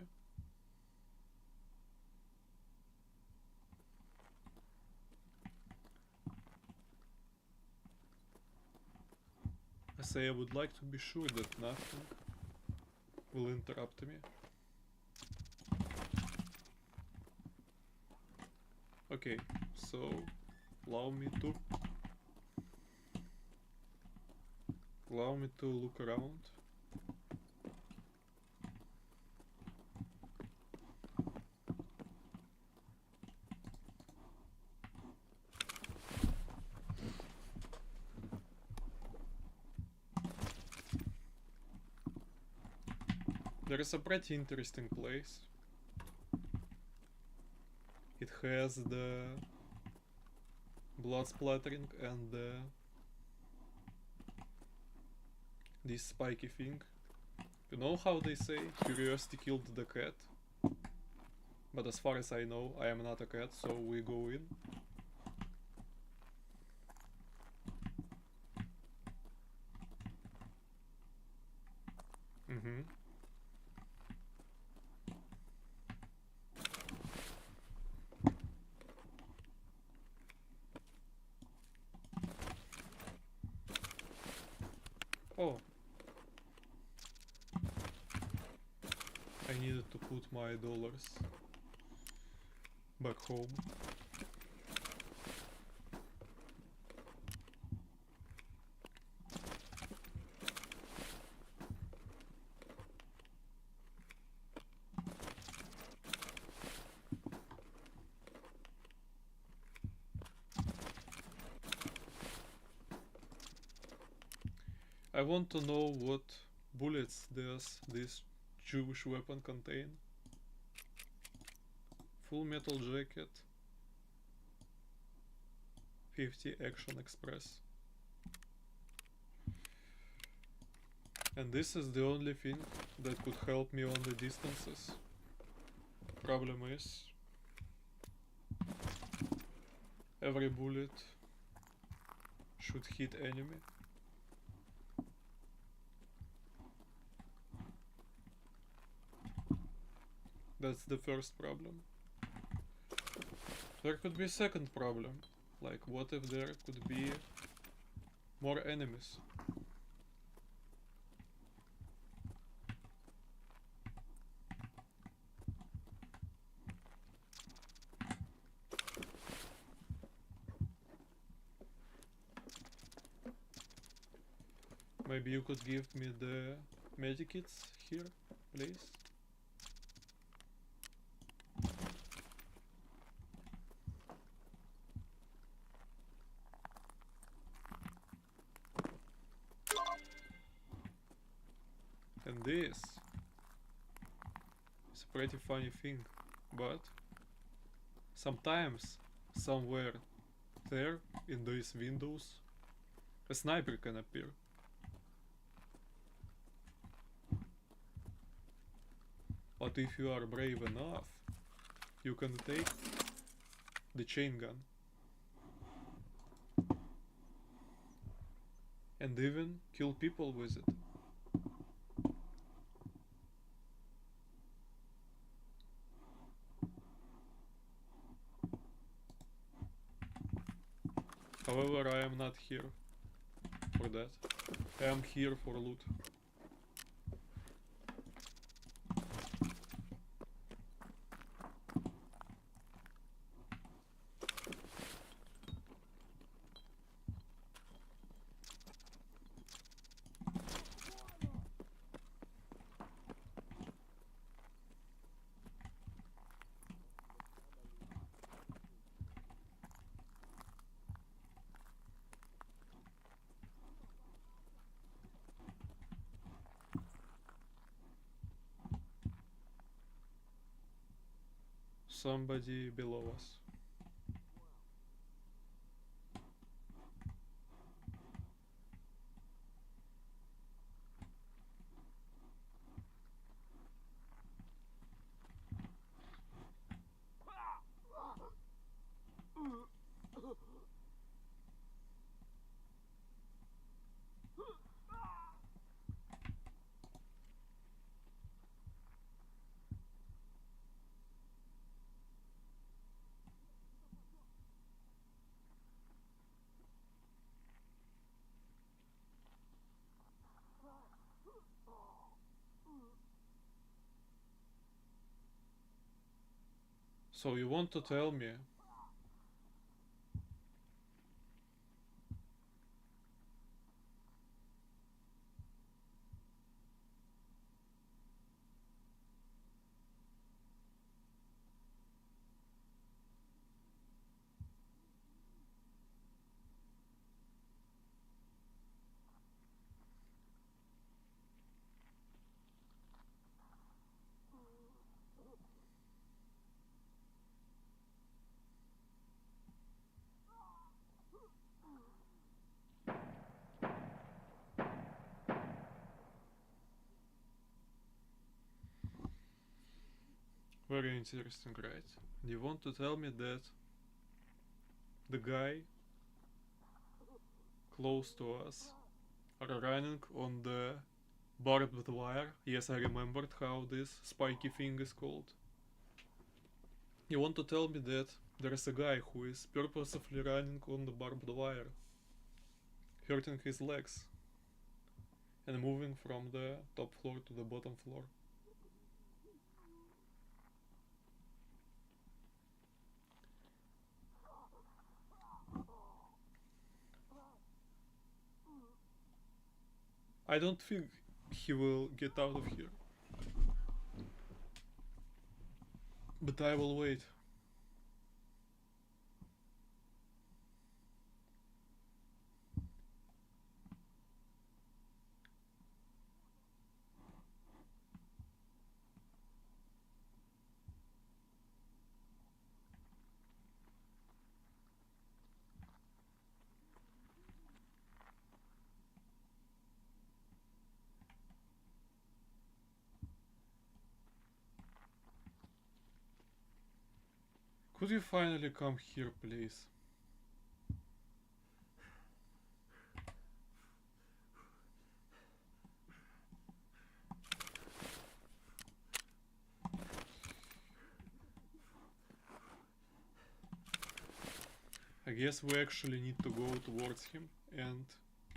I say I would like to be sure that nothing will interrupt me. Okay, so allow me to look around. There is a pretty interesting place. It has the blood splattering and this spiky thing. You know how they say curiosity killed the cat? But as far as I know, I am not a cat, so we go in. Oh. I needed to put my dollars back home. I want to know what bullets does this Jewish weapon contain. Full metal jacket, 50 Action Express. And this is the only thing that could help me on the distances. Problem is, every bullet should hit enemy. That's the first problem. There could be a second problem. Like, what if there could be more enemies? Maybe you could give me the medikits here, please? And this is a pretty funny thing, but sometimes somewhere there in these windows a sniper can appear. But if you are brave enough, you can take the chain gun and even kill people with it. However, I am not here for that. I am here for loot. Somebody below us. So you want to tell me very interesting, right? You want to tell me that the guy close to us are running on the barbed wire? Yes, I remembered how this spiky thing is called. You want to tell me that there is a guy who is purposefully running on the barbed wire, hurting his legs, and moving from the top floor to the bottom floor? I don't think he will get out of here. But I will wait. Could you finally come here, please? guess we actually need to go towards him and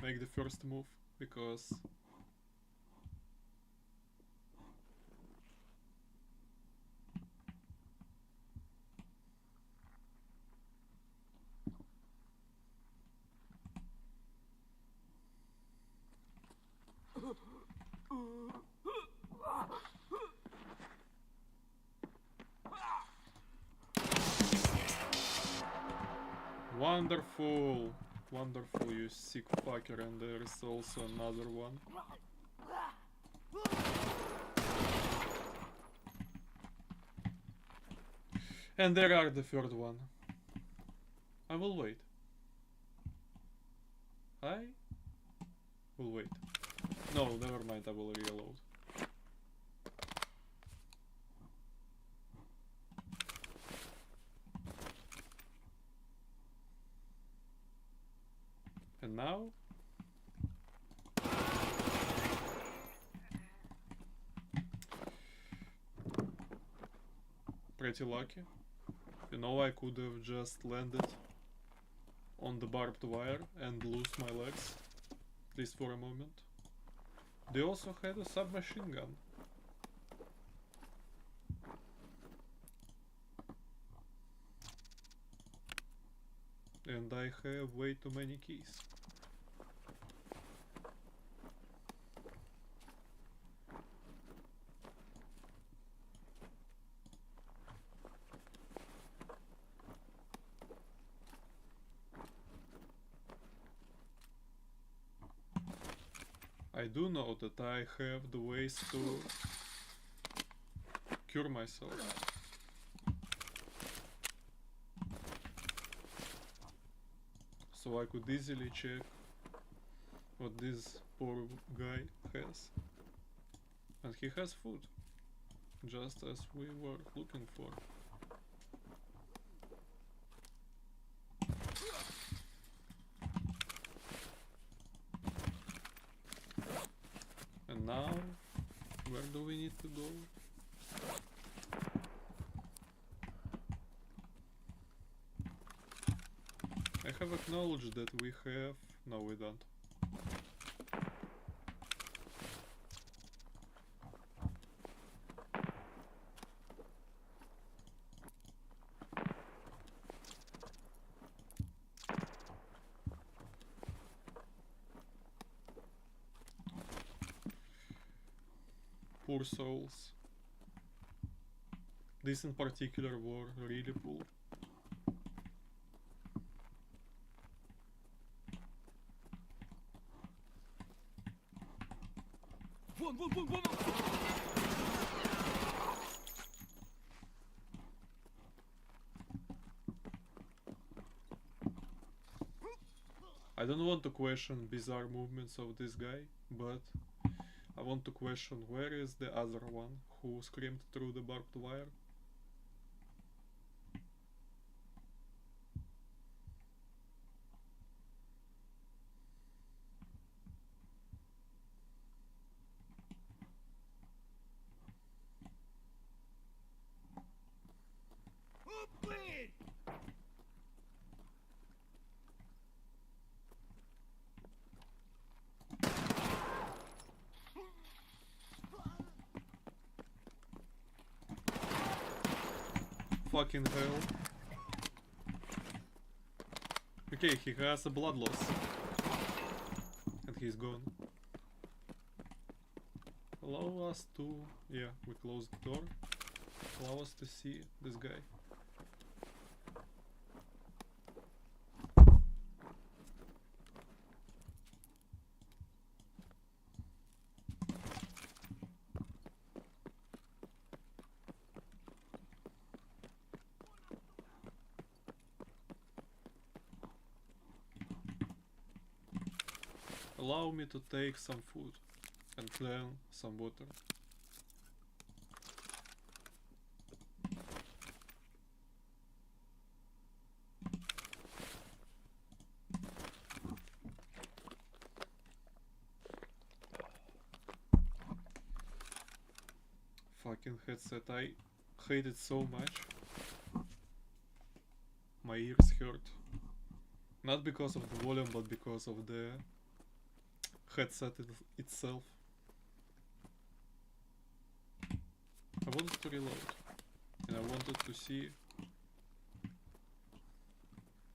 make the first move, because wonderful, wonderful, you sick fucker, and there is also another one. And there are the third one. I will wait. I will wait. No, never mind, I will reload. And now? Pretty lucky. You know, I could have just landed on the barbed wire and lose my legs, at least for a moment. They also had a submachine gun. And I have way too many keys. I do know that I have the ways to cure myself. So I could easily check what this poor guy has. And he has food, just as we were looking for. And now, where do we need to go? I have acknowledged that we have... No, we don't. Poor souls. This in particular were really poor. I don't want to question bizarre movements of this guy, but I want to question where is the other one who screamed through the barbed wire. Fucking hell. Okay, he has a blood loss. And he's gone. Allow us to... Yeah, we closed the door. Allow us to see this guy. Allow me to take some food and then some water. Fucking headset, I hate it so much. My ears hurt. Not because of the volume, but because of the headset itself. I wanted to reload, and I wanted to see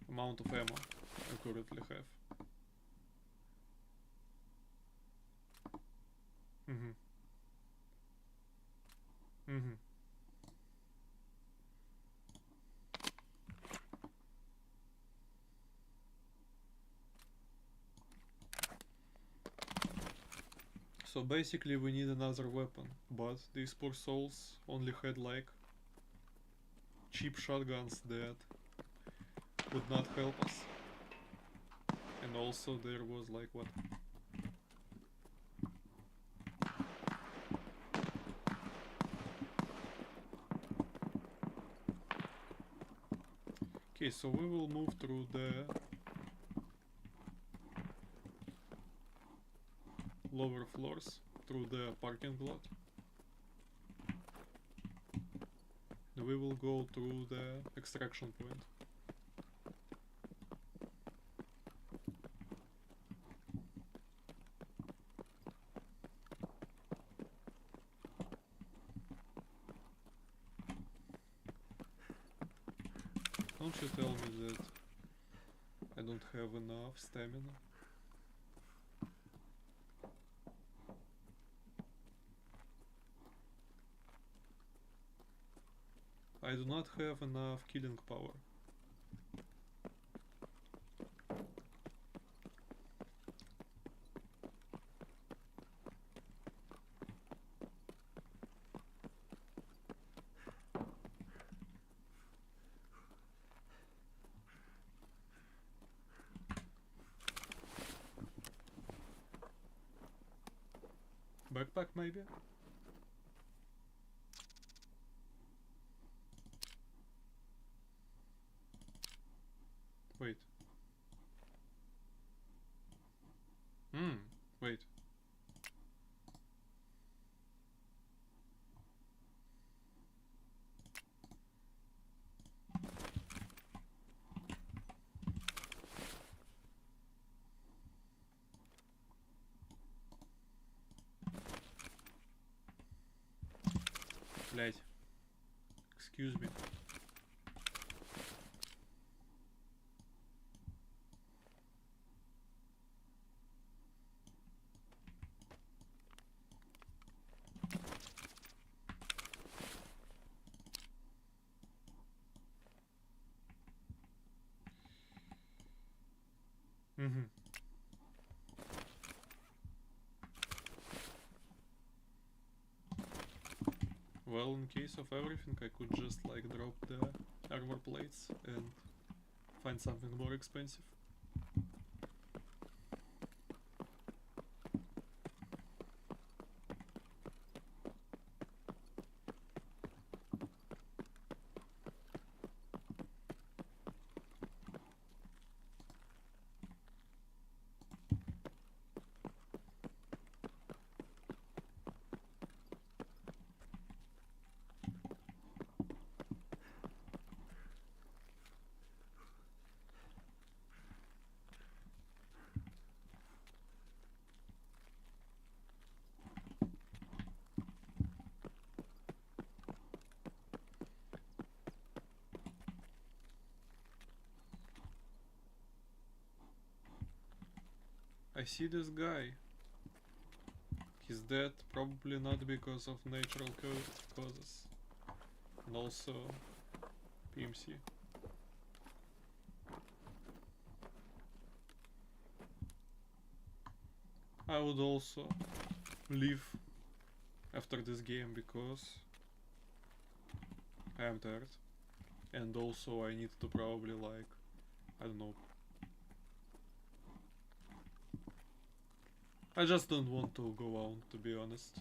amount of ammo I currently have. So basically we need another weapon, but these poor souls only had like cheap shotguns that would not help us. And also there was like what? Okay, so we will move through the lower floors, through the parking lot. And we will go through the extraction point. Don't you tell me that I don't have enough stamina? I do not have enough killing power. Backpack maybe? Wait. Wait. Блять. Excuse me. Well, in case of everything, I could just like drop the armor plates and find something more expensive. I see this guy. He's dead, probably not because of natural causes. And also PMC. I would also leave after this game because I am tired. And also I need to probably like, I don't know. I just don't want to go out, to be honest.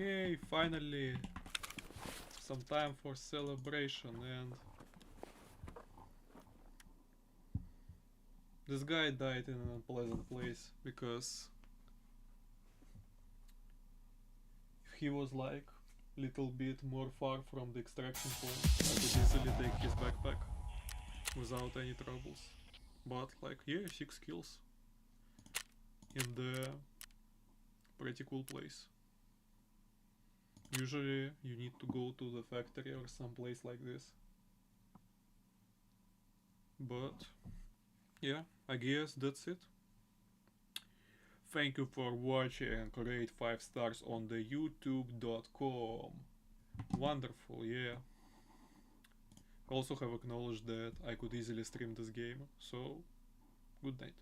Yay, finally! Some time for celebration. And this guy died in an unpleasant place because if he was like little bit more far from the extraction point, I could easily take his backpack without any troubles. But like, yeah, 6 kills in the pretty cool place. Usually you need to go to the factory or some place like this. But yeah, I guess that's it. Thank you for watching. Rate 5 stars on the youtube.com. Wonderful, yeah. Also have acknowledged that I could easily stream this game, so good night.